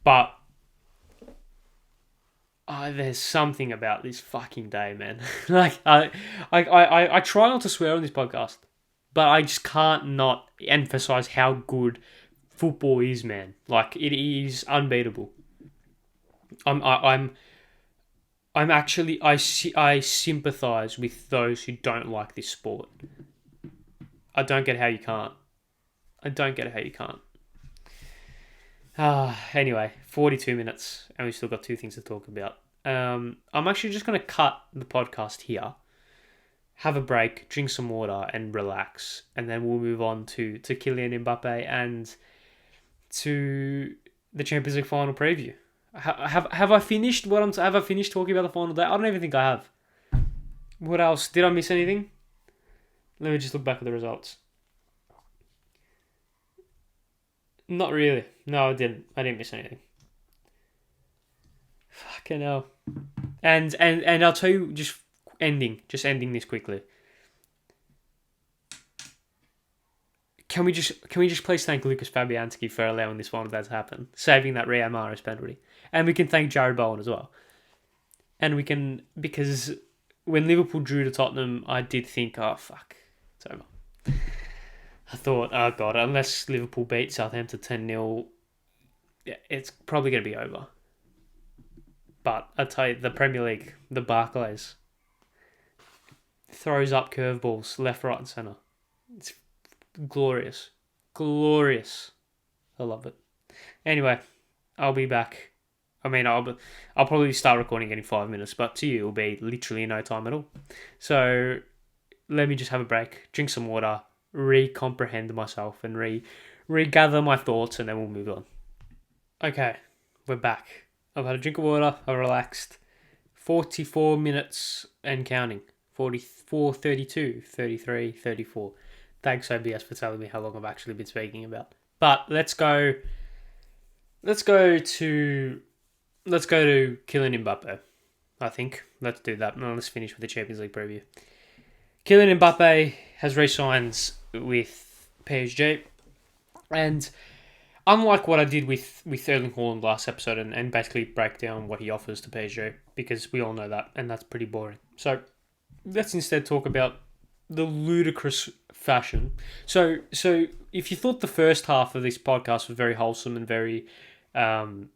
But there's something about this fucking day, man. Like, I try not to swear on this podcast, but I just can't not emphasize how good football is, man. Like, it is unbeatable. I sympathize with those who don't like this sport. I don't get how you can't. Anyway, 42 minutes, and we've still got 2 things to talk about. I'm actually just going to cut the podcast here, have a break, drink some water, and relax, and then we'll move on to Kylian Mbappe and to the Champions League final preview. Have I finished have I finished talking about the final day? I don't even think I have. What else? Did I miss anything? Let me just look back at the results. Not really. No, I didn't. I didn't miss anything. Fucking hell. And I'll tell you, just ending this quickly. Can we just please thank Lucas Fabianski for allowing this final day to happen, saving that Riyad Mahrez penalty, and we can thank Jared Bowen as well. And we can, because when Liverpool drew to Tottenham, I did think, oh fuck, it's over. I thought, oh god, unless Liverpool beat Southampton 10-0, it's probably going to be over. But I tell you, the Premier League, the Barclays, throws up curveballs left, right, and centre. It's glorious. Glorious. I love it. Anyway, I'll be back. I mean, I'll probably start recording in 5 minutes, but to you, it'll be literally no time at all. So, let me just have a break, drink some water, re-comprehend myself, and regather my thoughts, and then we'll move on. Okay, we're back. I've had a drink of water, I've relaxed. 44 minutes and counting. 44, 32, 33, 34. Thanks, OBS, for telling me how long I've actually been speaking about. But let's go to Kylian Mbappe. I think. Let's do that. And let's finish with the Champions League preview. Kylian Mbappe has re-signs with PSG. And unlike what I did with Erling Haaland last episode and basically break down what he offers to PSG, because we all know that, and that's pretty boring. So let's instead talk about the ludicrous fashion. So if you thought the first half of this podcast was very wholesome and very nice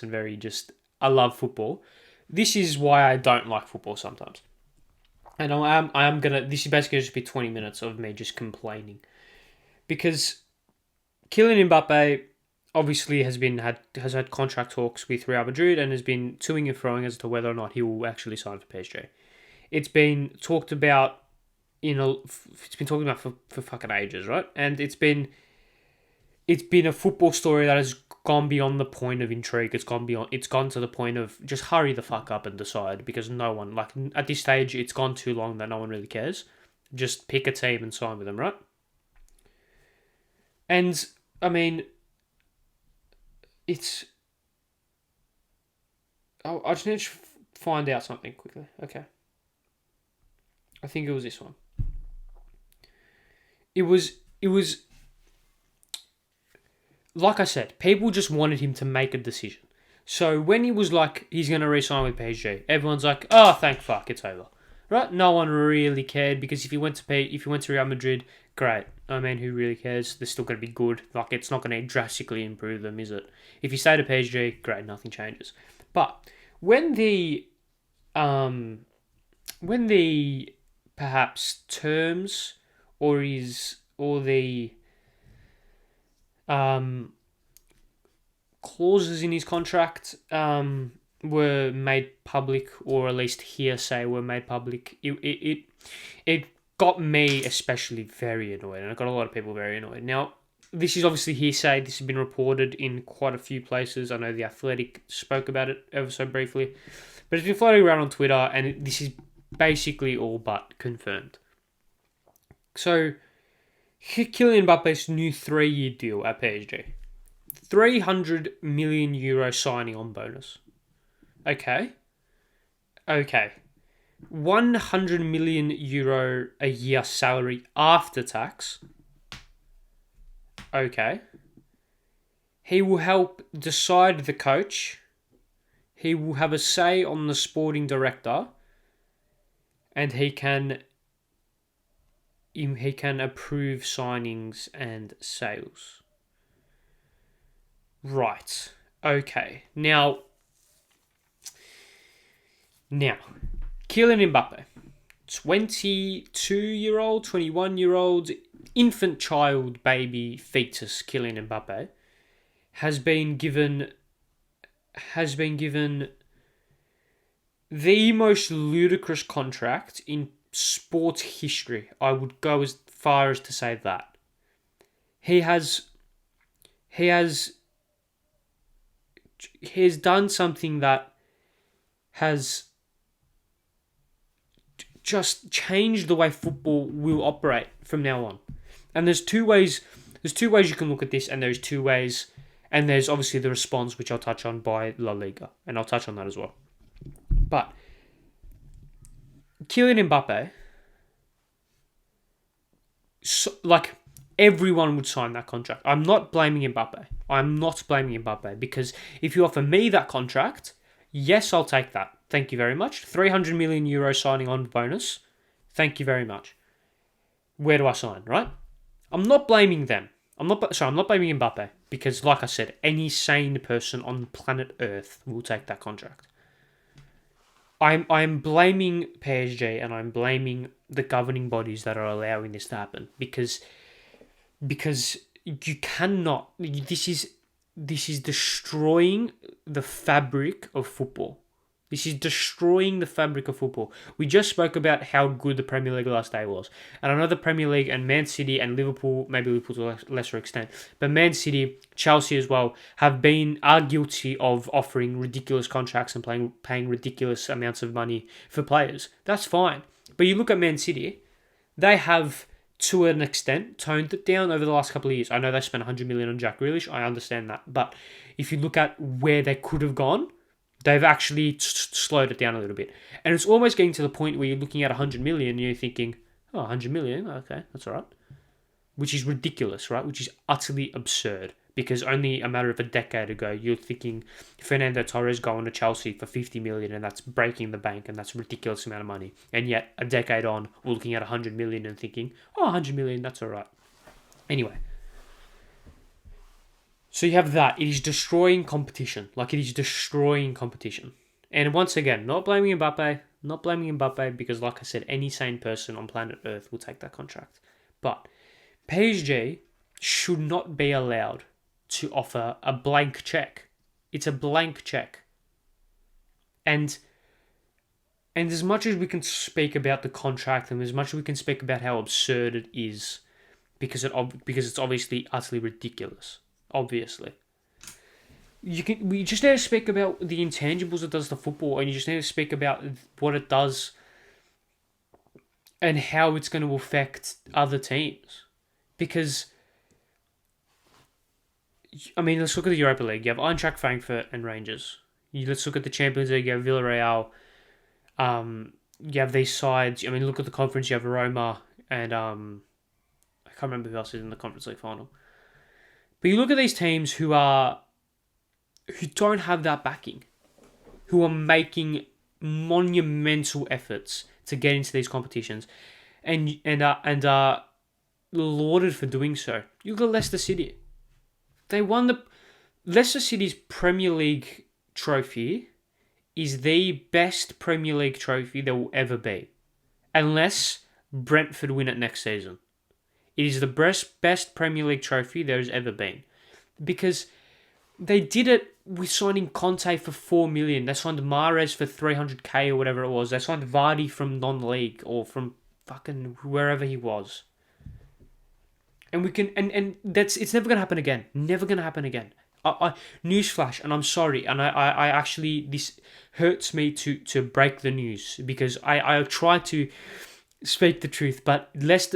and very just, I love football, this is why I don't like football sometimes. And this is basically just be 20 minutes of me just complaining. Because Kylian Mbappe obviously has had contract talks with Real Madrid and has been toing and froing as to whether or not he will actually sign for PSG. It's been talked about for fucking ages, right? And it's been a football story that has gone beyond the point of intrigue. It's gone to the point of just hurry the fuck up and decide, because no one, like, at this stage it's gone too long that no one really cares. Just pick a team and sign with them, right? And I mean, I just need to find out something quickly. Okay. I think it was this one. It was like I said, people just wanted him to make a decision. So when he was like, he's going to re-sign with PSG, everyone's like, oh, thank fuck, it's over. Right? No one really cared, because if he went to Real Madrid, great. I mean, who really cares? They're still going to be good. Like, it's not going to drastically improve them, is it? If you stay to PSG, great, nothing changes. But when the perhaps terms or the clauses in his contract were made public, or at least hearsay were made public, it got me especially very annoyed, and it got a lot of people very annoyed. Now, this is obviously hearsay. This has been reported in quite a few places. I know The Athletic spoke about it ever so briefly, but it's been floating around on Twitter, and this is basically all but confirmed. So, Kylian Mbappe's new 3-year deal at PSG. 300 million euro signing on bonus. Okay. 100 million euro a year salary after tax. Okay. He will help decide the coach. He will have a say on the sporting director. And he can approve signings and sales. Right. Okay. Now, Kylian Mbappe, 22-year-old, 21-year-old, infant child, baby, fetus Kylian Mbappe has been given the most ludicrous contract in sports history. I would go as far as to say that. He has done something that has just changed the way football will operate from now on. And there's two ways you can look at this, and there's two ways, and there's obviously the response, which I'll touch on, by La Liga, and I'll touch on that as well. But Kylian Mbappe, everyone would sign that contract. I'm not blaming Mbappe, because if you offer me that contract, yes, I'll take that. Thank you very much. 300 million euro signing on bonus. Thank you very much. Where do I sign, right? I'm not blaming them. I'm not blaming Mbappe, because, like I said, any sane person on planet Earth will take that contract. I'm blaming PSG, and I'm blaming the governing bodies that are allowing this to happen, because you cannot. This is destroying the fabric of football. This is destroying the fabric of football. We just spoke about how good the Premier League last day was. And I know the Premier League and Man City and Liverpool, maybe Liverpool to a lesser extent, but Man City, Chelsea as well, are guilty of offering ridiculous contracts and paying ridiculous amounts of money for players. That's fine. But you look at Man City, they have, to an extent, toned it down over the last couple of years. I know they spent 100 million on Jack Grealish. I understand that. But if you look at where they could have gone, they've actually slowed it down a little bit. And it's almost getting to the point where you're looking at 100 million and you're thinking, oh, 100 million? Okay, that's all right. Which is ridiculous, right? Which is utterly absurd. Because only a matter of a decade ago, you're thinking Fernando Torres going to Chelsea for 50 million and that's breaking the bank and that's a ridiculous amount of money. And yet, a decade on, we're looking at 100 million and thinking, oh, 100 million, that's all right. Anyway. So you have that. It is destroying competition. Like, it is destroying competition. And once again, not blaming Mbappe because, like I said, any sane person on planet Earth will take that contract. But PSG should not be allowed to offer a blank check. It's a blank check. And as much as we can speak about the contract and as much as we can speak about how absurd it is, because it's obviously utterly ridiculous. Obviously. We just need to speak about the intangibles it does to football, and you just need to speak about what it does and how it's going to affect other teams. Because, I mean, let's look at the Europa League. You have Eintracht Frankfurt and Rangers. Let's look at the Champions League. You have Villarreal. You have these sides. I mean, look at the conference. You have Roma and I can't remember who else is in the Conference League final. But you look at these teams who don't have that backing, who are making monumental efforts to get into these competitions, and are lauded for doing so. You look at Leicester City. They won Leicester City's Premier League trophy is the best Premier League trophy there will ever be, unless Brentford win it next season. It is the best Premier League trophy there has ever been. Because they did it with signing Conte for 4 million. They signed Mahrez for 300k or whatever it was. They signed Vardy from non-league or from fucking wherever he was. And we can it's never gonna happen again. Never gonna happen again. Newsflash, and I'm sorry, and I actually, this hurts me to break the news because I try to speak the truth, but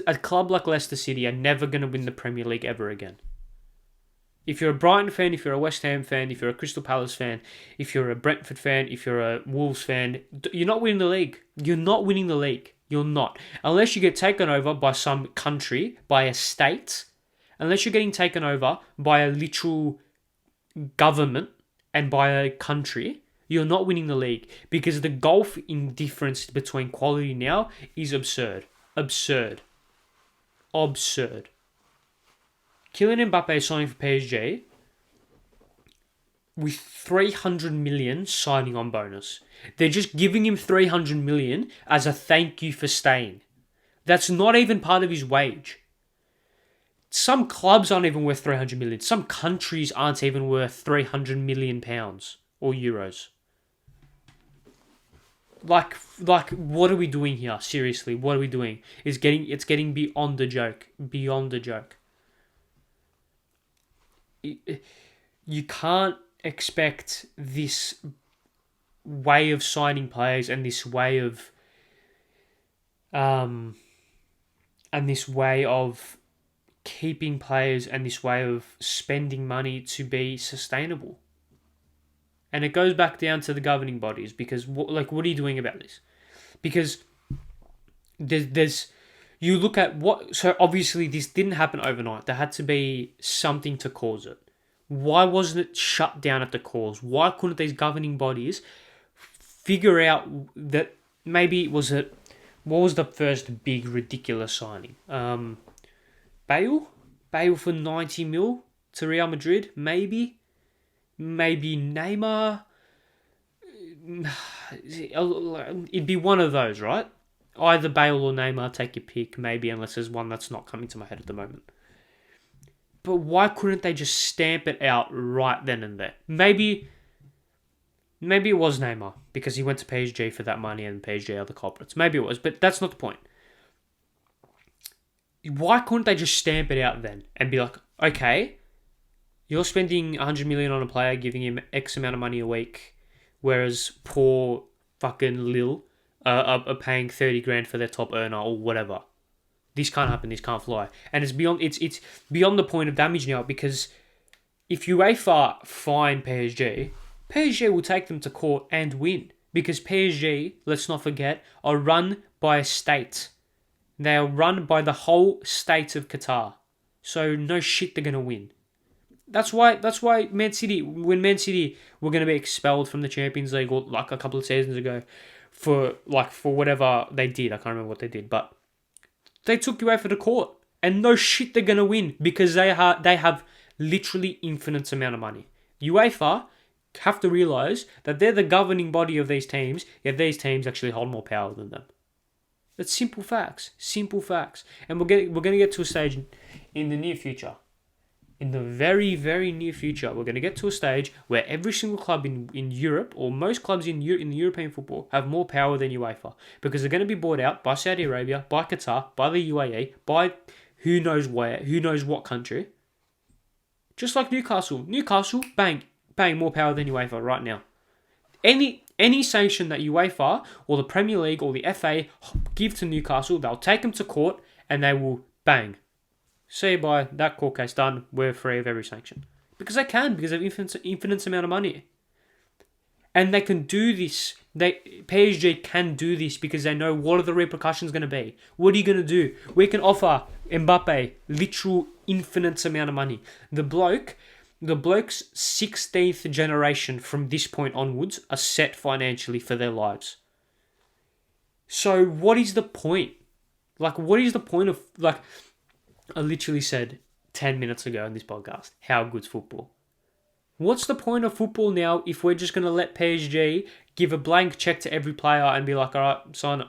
a club like Leicester City are never going to win the Premier League ever again. If you're a Brighton fan, if you're a West Ham fan, if you're a Crystal Palace fan, if you're a Brentford fan, if you're a Wolves fan, you're not winning the league. You're not winning the league. You're not. Unless you get taken over by some country, by a state, unless you're getting taken over by a literal government and by a country, you're not winning the league because the gulf in difference between quality now is absurd. Absurd. Kylian Mbappe is signing for PSG with 300 million signing on bonus. They're just giving him 300 million as a thank you for staying. That's not even part of his wage. Some clubs aren't even worth 300 million. Some countries aren't even worth 300 million pounds or euros. Like, what are we doing here? Seriously, what are we doing? It's getting beyond the joke. Beyond the joke. You can't expect this way of signing players and this way of keeping players and this way of spending money to be sustainable. And it goes back down to the governing bodies because, what are you doing about this? Because you look at so obviously this didn't happen overnight. There had to be something to cause it. Why wasn't it shut down at the cause? Why couldn't these governing bodies figure out that maybe what was the first big ridiculous signing? Bale for 90 mil to Real Madrid, maybe Neymar. It'd be one of those, right? Either Bale or Neymar, take your pick, maybe, unless there's one that's not coming to my head at the moment. But why couldn't they just stamp it out right then and there? Maybe Maybe it was Neymar because he went to PSG for that money and PSG are the culprits. Maybe it was, but that's not the point. Why couldn't they just stamp it out then and be like, okay, you're spending 100 million on a player, giving him X amount of money a week, whereas poor fucking Lille are paying 30 grand for their top earner or whatever. This can't happen. This can't fly. And it's beyond the point of damage now, because if UEFA fine PSG, PSG will take them to court and win, because PSG, let's not forget, are run by a state. They are run by the whole state of Qatar. So no shit, they're gonna win. That's why Man City, when Man City were going to be expelled from the Champions League like a couple of seasons ago for whatever they did, I can't remember what they did, but they took UEFA to court, and no shit they're going to win, because they have literally infinite amount of money. UEFA have to realise that they're the governing body of these teams, yet these teams actually hold more power than them. That's simple facts. Simple facts. And we're going to get to a stage in the near future. In the very, very near future, we're going to get to a stage where every single club in Europe, or most clubs in the European football, have more power than UEFA, because they're going to be bought out by Saudi Arabia, by Qatar, by the UAE, by who knows where, who knows what country. Just like Newcastle. Newcastle, bang, more power than UEFA right now. Any sanction that UEFA or the Premier League or the FA give to Newcastle, they'll take them to court and they will bang. See you bye, that court case done, we're free of every sanction. Because they can, because they have infinite amount of money. And they can do this. PSG can do this because they know what are the repercussions going to be. What are you going to do? We can offer Mbappe literal infinite amount of money. The bloke's 16th generation from this point onwards are set financially for their lives. So what is the point? What is the point of, I literally said 10 minutes ago in this podcast, how good's football? What's the point of football now if we're just going to let PSG give a blank check to every player and be like, all right, sign it?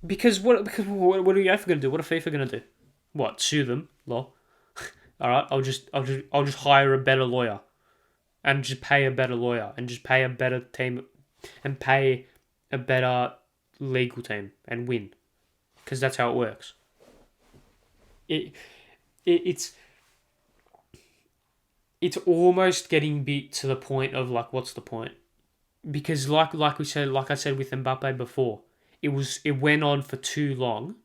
Because what are UEFA going to do? What are FIFA going to do? What, sue them? Lol. All right, I'll just hire a better lawyer, and just pay a better lawyer, and just pay a better team, and pay a better legal team, and win, because that's how it works. It's almost getting beat to the point of what's the point? Because like I said with Mbappe before, it went on for too long.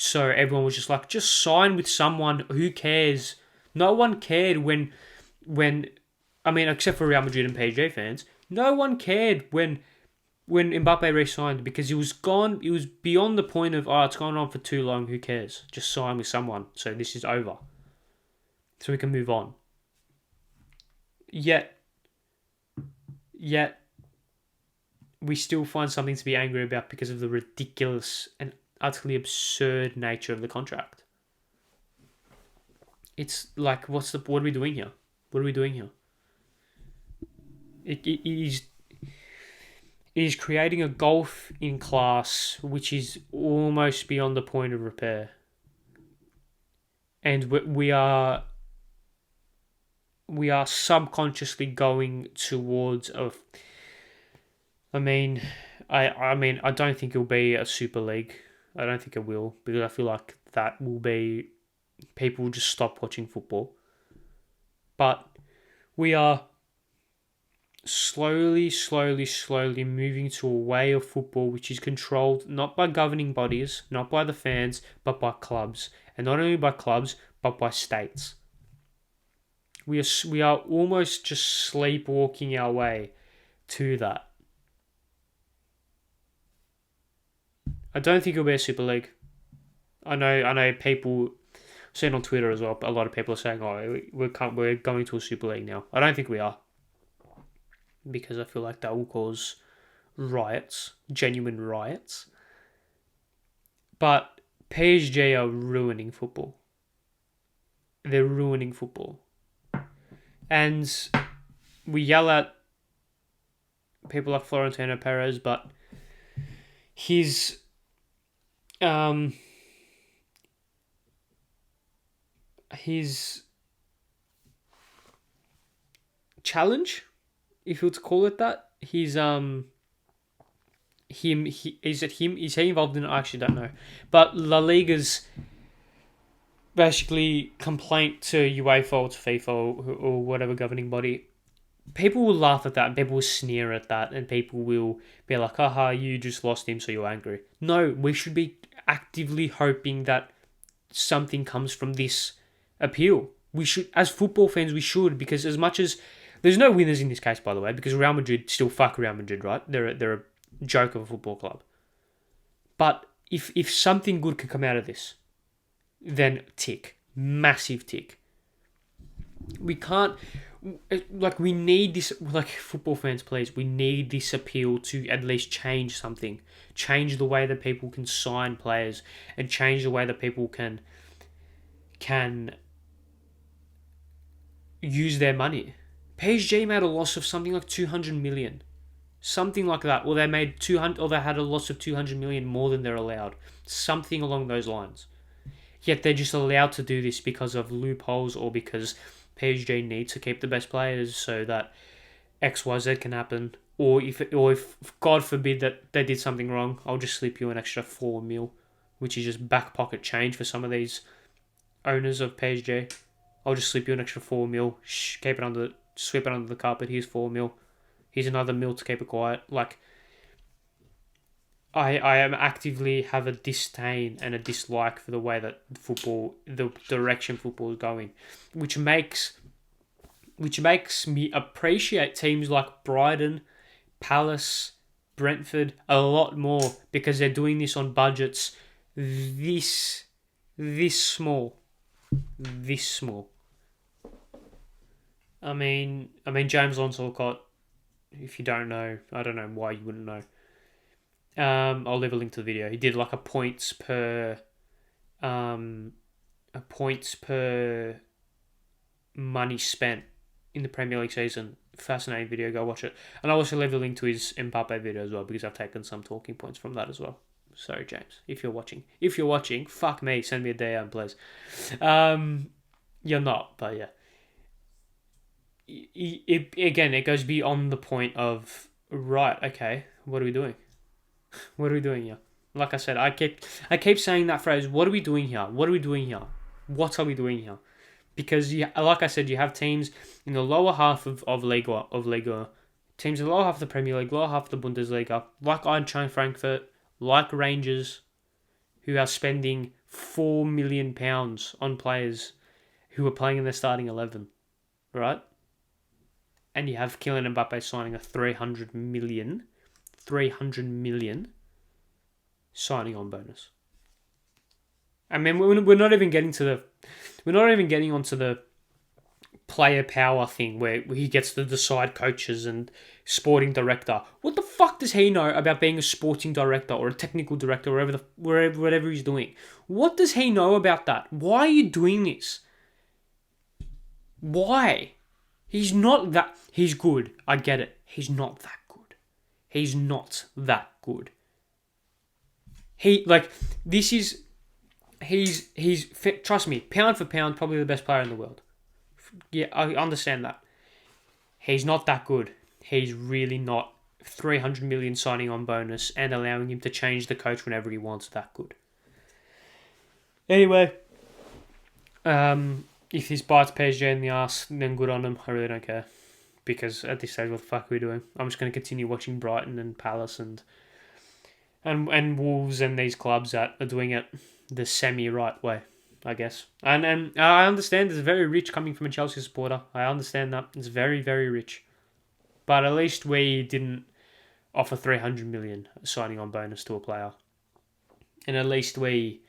So everyone was just just sign with someone. Who cares? No one cared when except for Real Madrid and PSG fans, no one cared when Mbappe re-signed, because it was gone. It was beyond the point of, it's gone on for too long. Who cares? Just sign with someone. So this is over. So we can move on. Yet we still find something to be angry about because of the ridiculous and utterly absurd nature of the contract. It's what are we doing here? What are we doing here? It is creating a gulf in class which is almost beyond the point of repair. And we are subconsciously going towards I don't think it'll be a Super League. I don't think it will, because I feel like that will be, people will just stop watching football. But we are slowly moving to a way of football which is controlled not by governing bodies, not by the fans, but by clubs. And not only by clubs, but by states. We are almost just sleepwalking our way to that. I don't think it'll be a Super League. I know people, seen on Twitter as well, but a lot of people are saying, we're going to a Super League now. I don't think we are. Because I feel like that will cause riots, genuine riots. But PSG are ruining football. They're ruining football. And we yell at people like Florentino Perez, but his challenge if you were to call it that. He's is he involved in it? I actually don't know. But La Liga's basically complaint to UEFA or to FIFA or whatever governing body, people will laugh at that and people will sneer at that and people will be like, haha, you just lost him so you're angry. No, we should be actively hoping that something comes from this appeal. We should, as football fans, we should, because as much as there's no winners in this case, by the way, because Real Madrid still fuck Real Madrid, right? They're a joke of a football club. But if something good can come out of this, then tick, massive tick. We can't, like, we need this, like, football fans, please, we need this appeal to at least change something, change the way that people can sign players, and change the way that people can use their money. PSG made a loss of something like 200 million. Something like that. Or they made 200, or they had a loss of 200 million more than they're allowed. Something along those lines. Yet they're just allowed to do this because of loopholes or because PSG needs to keep the best players so that XYZ can happen. Or if God forbid that they did something wrong, I'll just slip you an extra 4 mil, which is just back pocket change for some of these owners of PSG. I'll just slip you an extra 4 mil, sweep it under the carpet. Here's 4 mil. Here's another mil to keep it quiet. Like, I am actively have a disdain and a dislike for the way that the direction football is going, which makes me appreciate teams like Brighton, Palace, Brentford a lot more, because they're doing this on budgets this small. This small. I mean, James Lawrence Allcott, if you don't know, I don't know why you wouldn't know. I'll leave a link to the video. He did like a points per money spent in the Premier League season. Fascinating video. Go watch it. And I'll also leave a link to his Mbappe video as well, because I've taken some talking points from that as well. Sorry, James, if you're watching, fuck me, send me a DM, please. You're not, but yeah. It goes beyond the point of, right, okay, what are we doing? What are we doing here? Like I said, I keep saying that phrase, what are we doing here? What are we doing here? What are we doing here? Because, like I said, you have teams in the lower half of Liga, teams in the lower half of the Premier League, lower half of the Bundesliga, like Eintracht Frankfurt, like Rangers, who are spending £4 million on players who are playing in their starting 11, right? And you have Kylian Mbappe signing a 300 million signing on bonus. I mean, we're not even getting onto the player power thing where he gets to decide coaches and sporting director. What the fuck does he know about being a sporting director or a technical director, whatever he's doing? What does he know about that? Why are you doing this? Why? He's not that... He's good. I get it. He's not that good. He's not that good. Trust me, pound for pound, probably the best player in the world. Yeah, I understand that. He's not that good. He's really not. 300 million signing on bonus and allowing him to change the coach whenever he wants, that good. Anyway, if this bites PSG in the ass, then good on him. I really don't care. Because at this stage, what the fuck are we doing? I'm just going to continue watching Brighton and Palace and Wolves and these clubs that are doing it the semi-right way, I guess. And I understand it's very rich coming from a Chelsea supporter. I understand that. It's very, very rich. But at least we didn't offer 300 million signing on bonus to a player. And at least we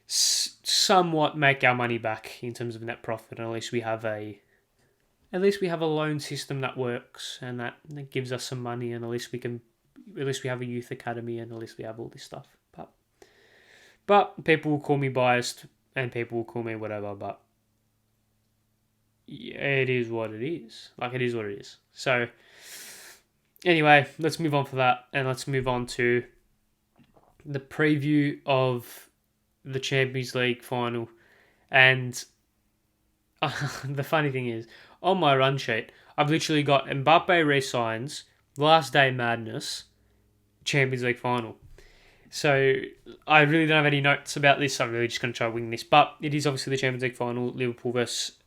somewhat make our money back in terms of net profit. And at least we have a loan system that works and that gives us some money, and at least we have a youth academy, and at least we have all this stuff. But people will call me biased and people will call me whatever, but it is what it is. Like, it is what it is. So, anyway, let's move on for that, and let's move on to the preview of the Champions League final. And the funny thing is, on my run sheet, I've literally got Mbappe Re-Signs, Last Day Madness, Champions League final. So I really don't have any notes about this. I'm really just going to try to wing this. But it is obviously the Champions League final, Liverpool versus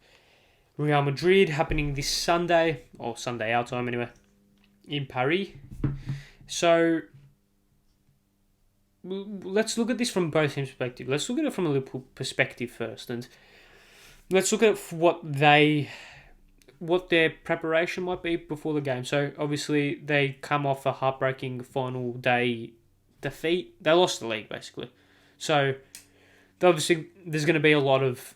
Real Madrid, happening this Sunday, or Sunday our time anyway, in Paris. So let's look at this from both teams' perspective. Let's look at it from a Liverpool perspective first, and let's look at what their preparation might be before the game. So obviously they come off a heartbreaking final day defeat. They lost the league basically. So obviously there's going to be a lot of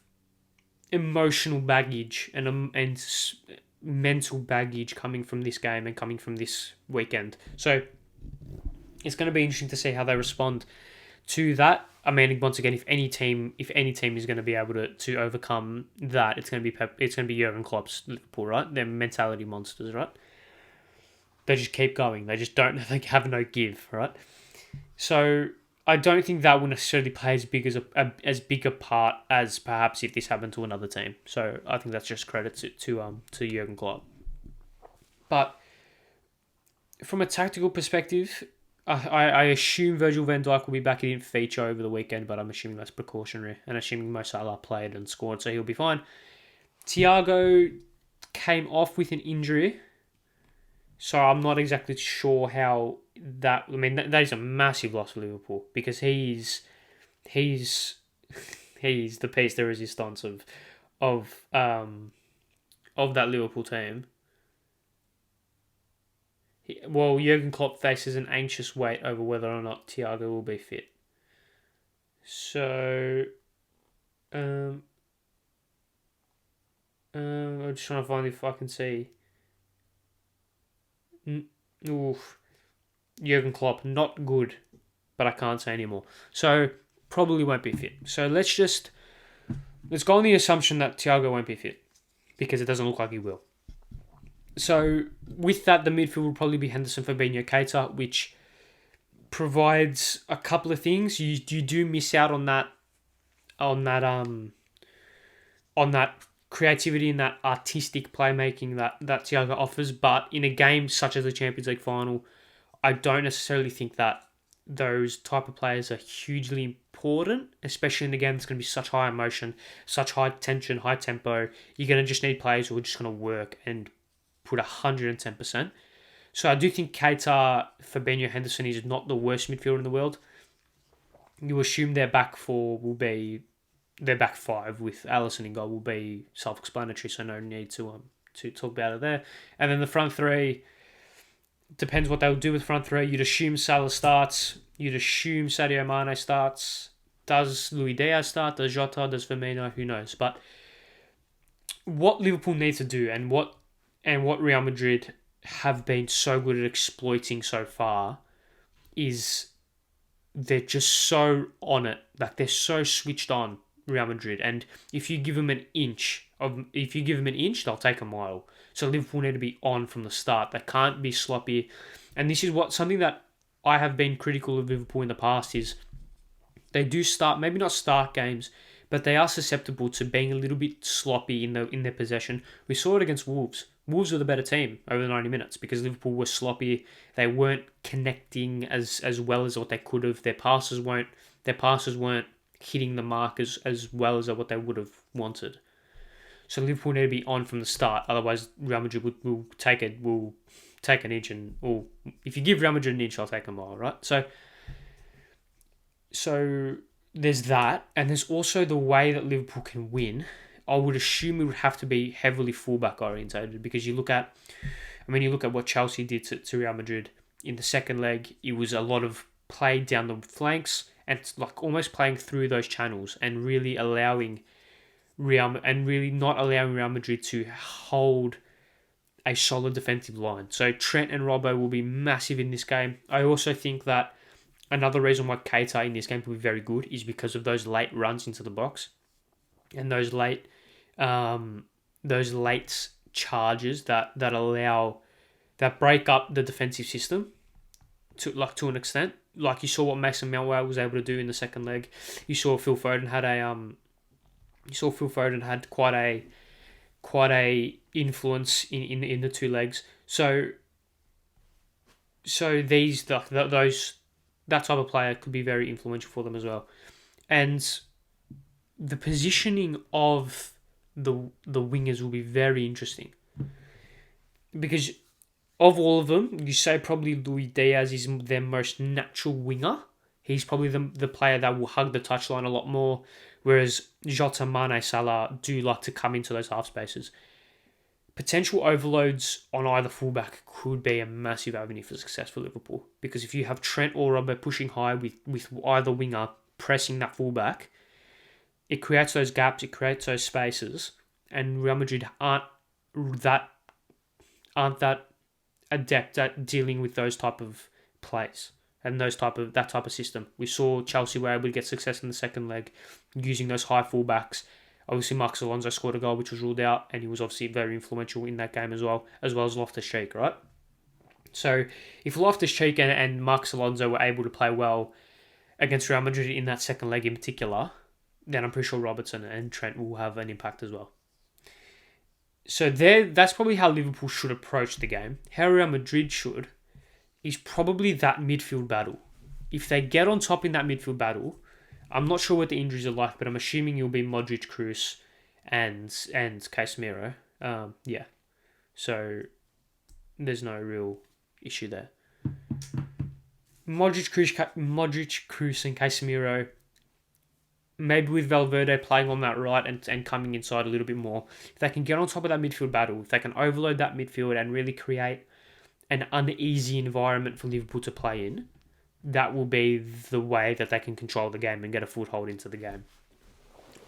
emotional baggage and mental baggage coming from this game and coming from this weekend. So it's going to be interesting to see how they respond to that. I mean, once again, if any team is going to be able to overcome that, it's going to be Jurgen Klopp's Liverpool, right? They're mentality monsters, right? They just keep going. They just don't. They have no give, right? So I don't think that will necessarily play as big a part as perhaps if this happened to another team. So I think that's just credit to Jurgen Klopp. But from a tactical perspective, I assume Virgil van Dijk will be back. He didn't feature over the weekend, but I'm assuming that's precautionary. And assuming Mo Salah played and scored, so he'll be fine. Thiago came off with an injury, so I'm not exactly sure how that... I mean, that is a massive loss for Liverpool, because he's the piece de resistance of that Liverpool team. Well, Jurgen Klopp faces an anxious wait over whether or not Thiago will be fit. So, I'm just trying to find if I can see. Jurgen Klopp, not good, but I can't say anymore. So, probably won't be fit. So, let's go on the assumption that Thiago won't be fit, because it doesn't look like he will. So, with that, the midfield will probably be Henderson, Fabinho, Keita, which provides a couple of things. You do miss out on that creativity and that artistic playmaking that Thiago offers. But in a game such as the Champions League final, I don't necessarily think that those type of players are hugely important, especially in a game that's going to be such high emotion, such high tension, high tempo. You're going to just need players who are just going to work and put 110%. So I do think Keita, Fabinho, Henderson is not the worst midfielder in the world. You assume their back five with Alisson in goal will be self-explanatory, so no need to talk about it there. And then the front three, depends what they'll do with front three. You'd assume Salah starts. You'd assume Sadio Mane starts. Does Luis Diaz start? Does Jota? Does Firmino? Who knows? But what Liverpool need to do and what Real Madrid have been so good at exploiting so far is they're just so on it. Like, they're so switched on, Real Madrid. And if you give them an inch, they'll take a mile. So Liverpool need to be on from the start. They can't be sloppy. And this is something that I have been critical of Liverpool in the past is they do maybe not start games, but they are susceptible to being a little bit sloppy in their possession. We saw it against Wolves. Wolves were the better team over the 90 minutes because Liverpool were sloppy. They weren't connecting as well as what they could have. Their passes weren't hitting the mark as well as what they would have wanted. So Liverpool need to be on from the start. Otherwise, Real Madrid will take an inch, or if you give Real Madrid an inch, I'll take a mile, right? So there's that, and there's also the way that Liverpool can win. I would assume it would have to be heavily fullback orientated, because you look at what Chelsea did to Real Madrid in the second leg. It was a lot of play down the flanks and like almost playing through those channels and really not allowing Real Madrid to hold a solid defensive line. So Trent and Robbo will be massive in this game. I also think that another reason why Keita in this game will be very good is because of those late runs into the box and those late charges that break up the defensive system to an extent. Like you saw what Mason Mount was able to do in the second leg. You saw Phil Foden had quite quite a influence in the two legs. So these those that type of player could be very influential for them as well. And the positioning of the wingers will be very interesting because of all of them, you say probably Luis Diaz is their most natural winger. He's probably the player that will hug the touchline a lot more, whereas Jota, Mane, Salah do like to come into those half spaces. Potential overloads on either fullback could be a massive avenue for success for Liverpool, because if you have Trent or Robbo pushing high with either winger pressing that fullback, it creates those gaps, it creates those spaces, and Real Madrid aren't that adept at dealing with those type of plays and that type of system. We saw Chelsea were able to get success in the second leg using those high fullbacks. Obviously, Marcos Alonso scored a goal which was ruled out, and he was obviously very influential in that game as well as Loftus-Cheek, right? So if Loftus-Cheek and Marcos Alonso were able to play well against Real Madrid in that second leg in particular, then I'm pretty sure Robertson and Trent will have an impact as well. So that's probably how Liverpool should approach the game. How Real Madrid should is probably that midfield battle. If they get on top in that midfield battle, I'm not sure what the injuries are like, but I'm assuming it'll be Modric, Kroos, and Casemiro. Yeah. So there's no real issue there. Modric, Kroos, and Casemiro. Maybe with Valverde playing on that right and coming inside a little bit more. If they can get on top of that midfield battle, if they can overload that midfield and really create an uneasy environment for Liverpool to play in, that will be the way that they can control the game and get a foothold into the game.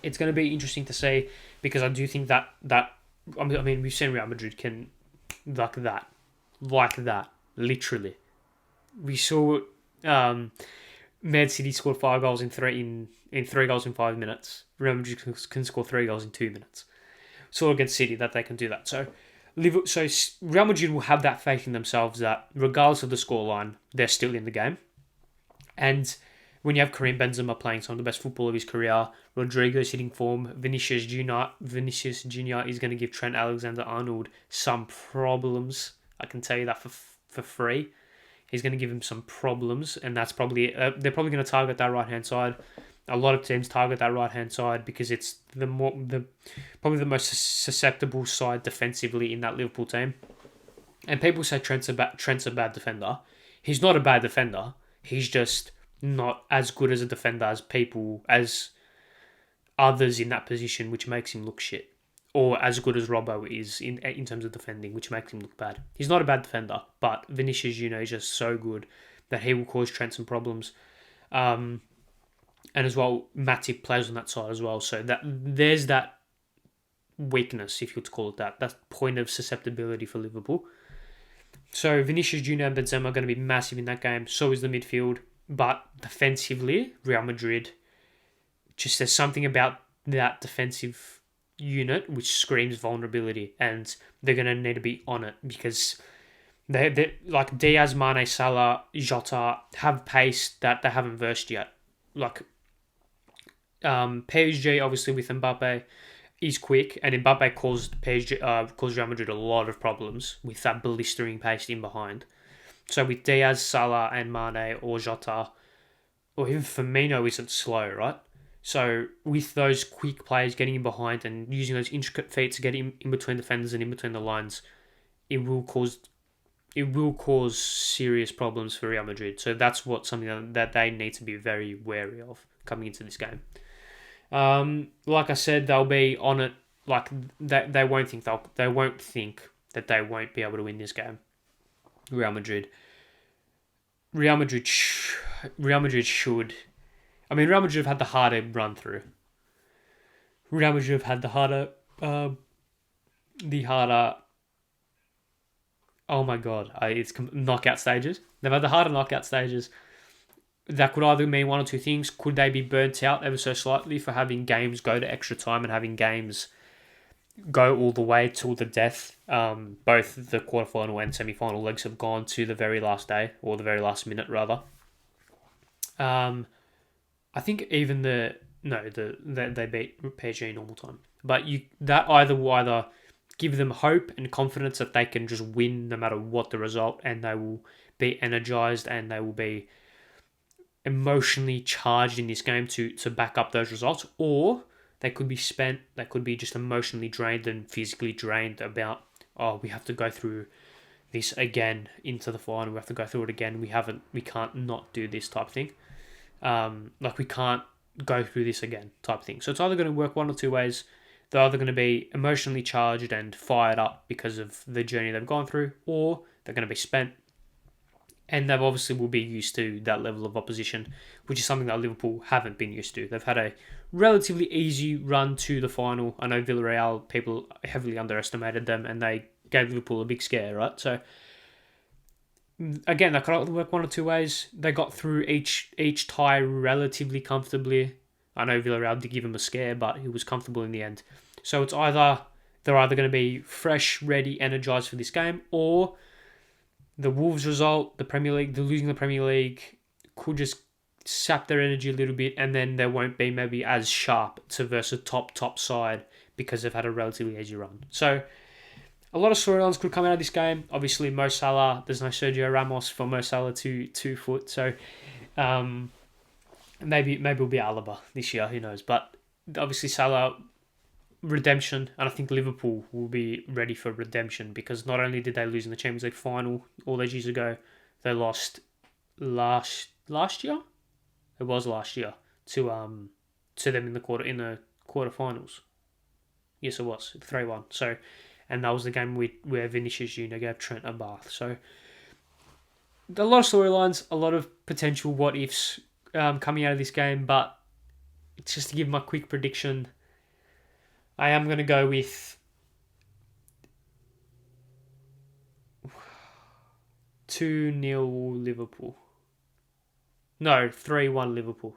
It's going to be interesting to see, because I do think that I mean we've seen Real Madrid can like that, literally. We saw Man City scored 5 goals in 3 goals in 5 minutes. Real Madrid can score 3 goals in 2 minutes. Saw against City that they can do that. So Real Madrid will have that faith in themselves that regardless of the scoreline, they're still in the game. And when you have Karim Benzema playing some of the best football of his career, Rodrigo's hitting form, Vinicius Junior is going to give Trent Alexander-Arnold some problems. I can tell you that for free. He's going to give him some problems, and that's probably they're probably going to target that right hand side. A lot of teams target that right hand side because it's probably the most susceptible side defensively in that Liverpool team. And people say Trent's a bad defender. He's not a bad defender. He's just not as good as a defender as others in that position, which makes him look shit. Or as good as Robbo is in terms of defending, which makes him look bad. He's not a bad defender, but Vinicius Junior is just so good that he will cause Trent some problems. And as well, Matip plays on that side as well. So that there's that weakness, if you were to call it that point of susceptibility for Liverpool. So Vinicius Junior and Benzema are going to be massive in that game. So is the midfield. But defensively, Real Madrid, just there's something about that defensive unit which screams vulnerability, and they're going to need to be on it because they like Diaz, Mane, Salah, Jota have pace that they haven't versed yet. Like PSG, obviously with Mbappe, is quick, and Mbappe caused Real Madrid a lot of problems with that blistering pace in behind. So with Diaz, Salah, and Mane or Jota, or even Firmino isn't slow, right? So with those quick players getting in behind and using those intricate feet to get in between defenders and in between the lines, it will cause serious problems for Real Madrid. So that's something that they need to be very wary of coming into this game. Like I said, they'll be on it. Like they won't think that they won't be able to win this game. Real Madrid should. I mean, Real Madrid have had the harder run through. Real Madrid have had the harder. Oh my god! It's knockout stages. They've had the harder knockout stages. That could either mean one or two things. Could they be burnt out ever so slightly for having games go to extra time and having games go all the way till the death? Both the quarterfinal and semi-final legs have gone to the very last day, or the very last minute rather. I think even they beat PSG in normal time, but that either will either give them hope and confidence that they can just win no matter what the result, and they will be energized and they will be emotionally charged in this game to back up those results, or they could be spent, they could be just emotionally drained and physically drained about, oh, we have to go through this again into the final, we have to go through it again, we can't not do this type of thing. We can't go through this again type thing. So it's either going to work one or two ways. They're either going to be emotionally charged and fired up because of the journey they've gone through, or they're going to be spent, and they obviously will be used to that level of opposition, which is something that Liverpool haven't been used to. They've had a relatively easy run to the final. I know Villarreal, people heavily underestimated them, and they gave Liverpool a big scare, right? So, again, that could work one or two ways. They got through each tie relatively comfortably. I know Villarreal did give him a scare, but he was comfortable in the end. So it's they're either going to be fresh, ready, energized for this game, or the Wolves result, the losing the Premier League, could just sap their energy a little bit, and then they won't be maybe as sharp to versus a top side because they've had a relatively easy run. So a lot of storylines could come out of this game. Obviously, Mo Salah, there's no Sergio Ramos for Mo Salah to 2 foot. So maybe it'll be Alaba this year, who knows. But obviously Salah, redemption, and I think Liverpool will be ready for redemption, because not only did they lose in the Champions League final all those years ago, they lost last year. It was last year to them in the quarterfinals. Yes, it was 3-1. So, and that was the game where Vinicius Junior gave Trent a bath. So, a lot of storylines, a lot of potential what ifs coming out of this game. But just to give my quick prediction, I am going to go with 2-0 Liverpool. No, 3-1 Liverpool.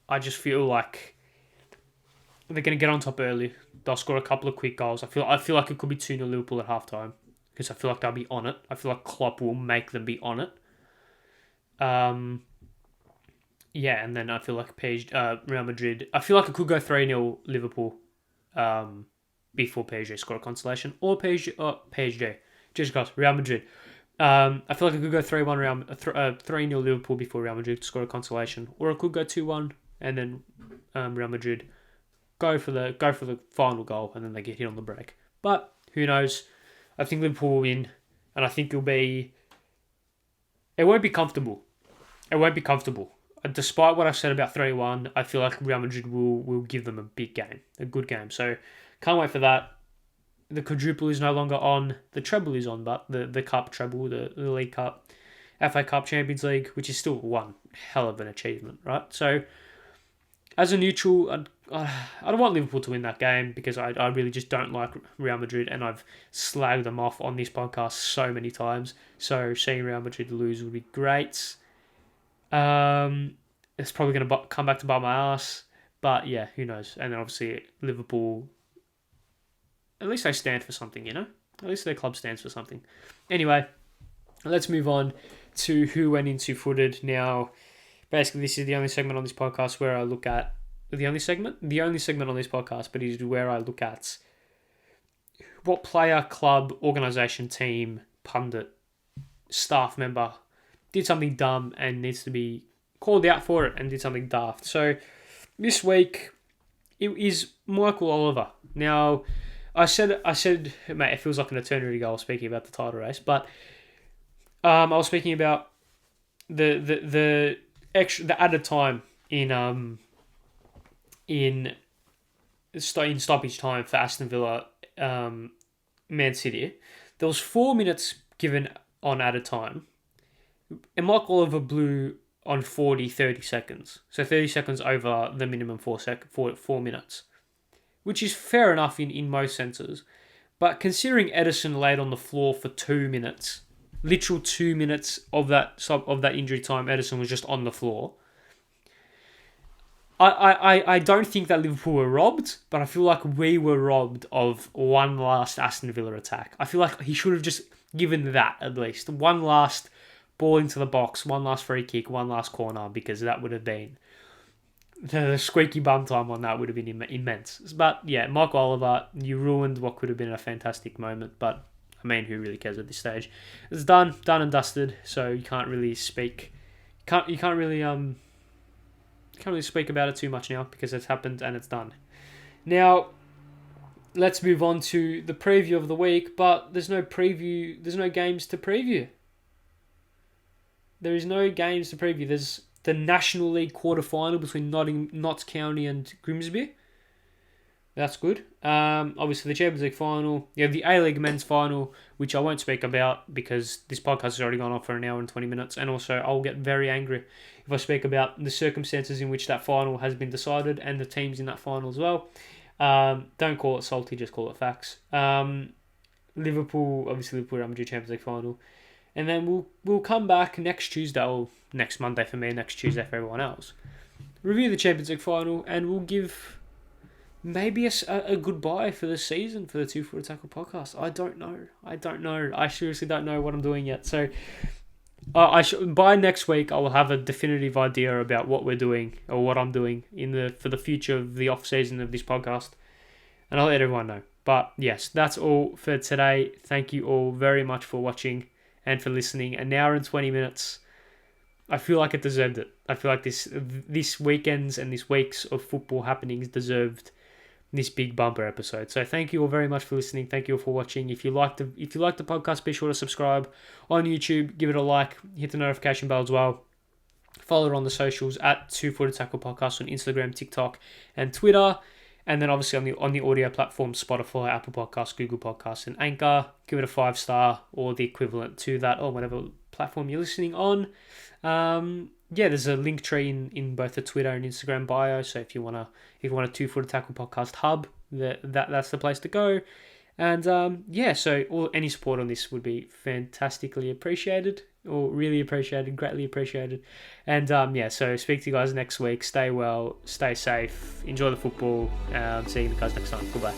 I just feel like they're going to get on top early. They'll score a couple of quick goals. I feel like it could be 2-0 Liverpool at halftime, because I feel like they'll be on it. I feel like Klopp will make them be on it. Yeah, and then I feel like Real Madrid. I feel like it could go 3-0 Liverpool before PSG score a consolation, or PSG. Just guys, Real Madrid. I feel like it could go 3-0 Liverpool before Real Madrid score a consolation, or it could go 2-1 and then Real Madrid go for the final goal, and then they get hit on the break. But who knows? I think Liverpool will win, and I think it won't be comfortable. It won't be comfortable. Despite what I've said about 3-1, I feel like Real Madrid will give them a big game, a good game. So can't wait for that. The quadruple is no longer on. The treble is on, but the cup treble, the League Cup, FA Cup, Champions League, which is still one hell of an achievement, right? So as a neutral, I don't want Liverpool to win that game, because I really just don't like Real Madrid, and I've slagged them off on this podcast so many times. So seeing Real Madrid lose would be great. It's probably going to come back to bite my ass, but yeah, who knows? And then obviously Liverpool, at least they stand for something, you know? At least their club stands for something. Anyway, let's move on to who went into footed. Now, basically, this is the only segment on this podcast where I look at the only segment on this podcast, but it is where I look at what player, club, organisation, team, pundit, staff member did something dumb and needs to be called out for it, and did something daft. So this week it is Michael Oliver. Now, I said, mate, it feels like an eternity ago I was speaking about the title race, but I was speaking about the added time in stoppage time for Aston Villa, Man City. There was 4 minutes given on added time, and Michael Oliver blew on 30 seconds. So 30 seconds over the minimum 4 minutes, which is fair enough in most senses. But considering Ederson laid on the floor for 2 minutes, literal 2 minutes of that injury time, Ederson was just on the floor. I don't think that Liverpool were robbed, but I feel like we were robbed of one last Aston Villa attack. I feel like he should have just given that, at least. One last ball into the box, one last free kick, one last corner, because that would have been the squeaky bum time on that would have been immense. But yeah, Michael Oliver, you ruined what could have been a fantastic moment. But I mean, who really cares at this stage? It's done and dusted. So you can't really speak. You can't really speak about it too much now because it's happened and it's done. Now, let's move on to the preview of the week. But there's no preview. There's no games to preview. There is no games to preview. There's the National League quarter-final between Notts County and Grimsby. That's good. Obviously, the Champions League final. You have the A-League men's final, which I won't speak about because this podcast has already gone on for an hour and 20 minutes. And also, I'll get very angry if I speak about the circumstances in which that final has been decided and the teams in that final as well. Don't call it salty, just call it facts. Liverpool Real Madrid Champions League final. And then we'll come back next Tuesday, or next Monday for me, next Tuesday for everyone else. Review the Champions League final, and we'll give maybe a goodbye for the season for the Two Footed Tackle podcast. I don't know. I seriously don't know what I'm doing yet. So by next week, I will have a definitive idea about what we're doing or what I'm doing for the future of the off season of this podcast, and I'll let everyone know. But yes, that's all for today. Thank you all very much for watching and for listening. An hour and 20 minutes. I feel like it deserved it. I feel like this weekend's and this week's of football happenings deserved this big bumper episode. So thank you all very much for listening. Thank you all for watching. If you like the podcast, be sure to subscribe on YouTube. Give it a like. Hit the notification bell as well. Follow it on the socials at Two Footed Tackle Podcast on Instagram, TikTok, and Twitter. And then obviously on the audio platforms, Spotify, Apple Podcasts, Google Podcasts, and Anchor. Give it a 5-star or the equivalent to that or whatever platform you're listening on. There's a link tree in both the Twitter and Instagram bio. So if you want a Two Footed Tackle Podcast hub, that's the place to go. And so any support on this would be fantastically appreciated, or really appreciated, greatly appreciated. And so speak to you guys next week. Stay well, stay safe, enjoy the football. See you guys next time. Goodbye.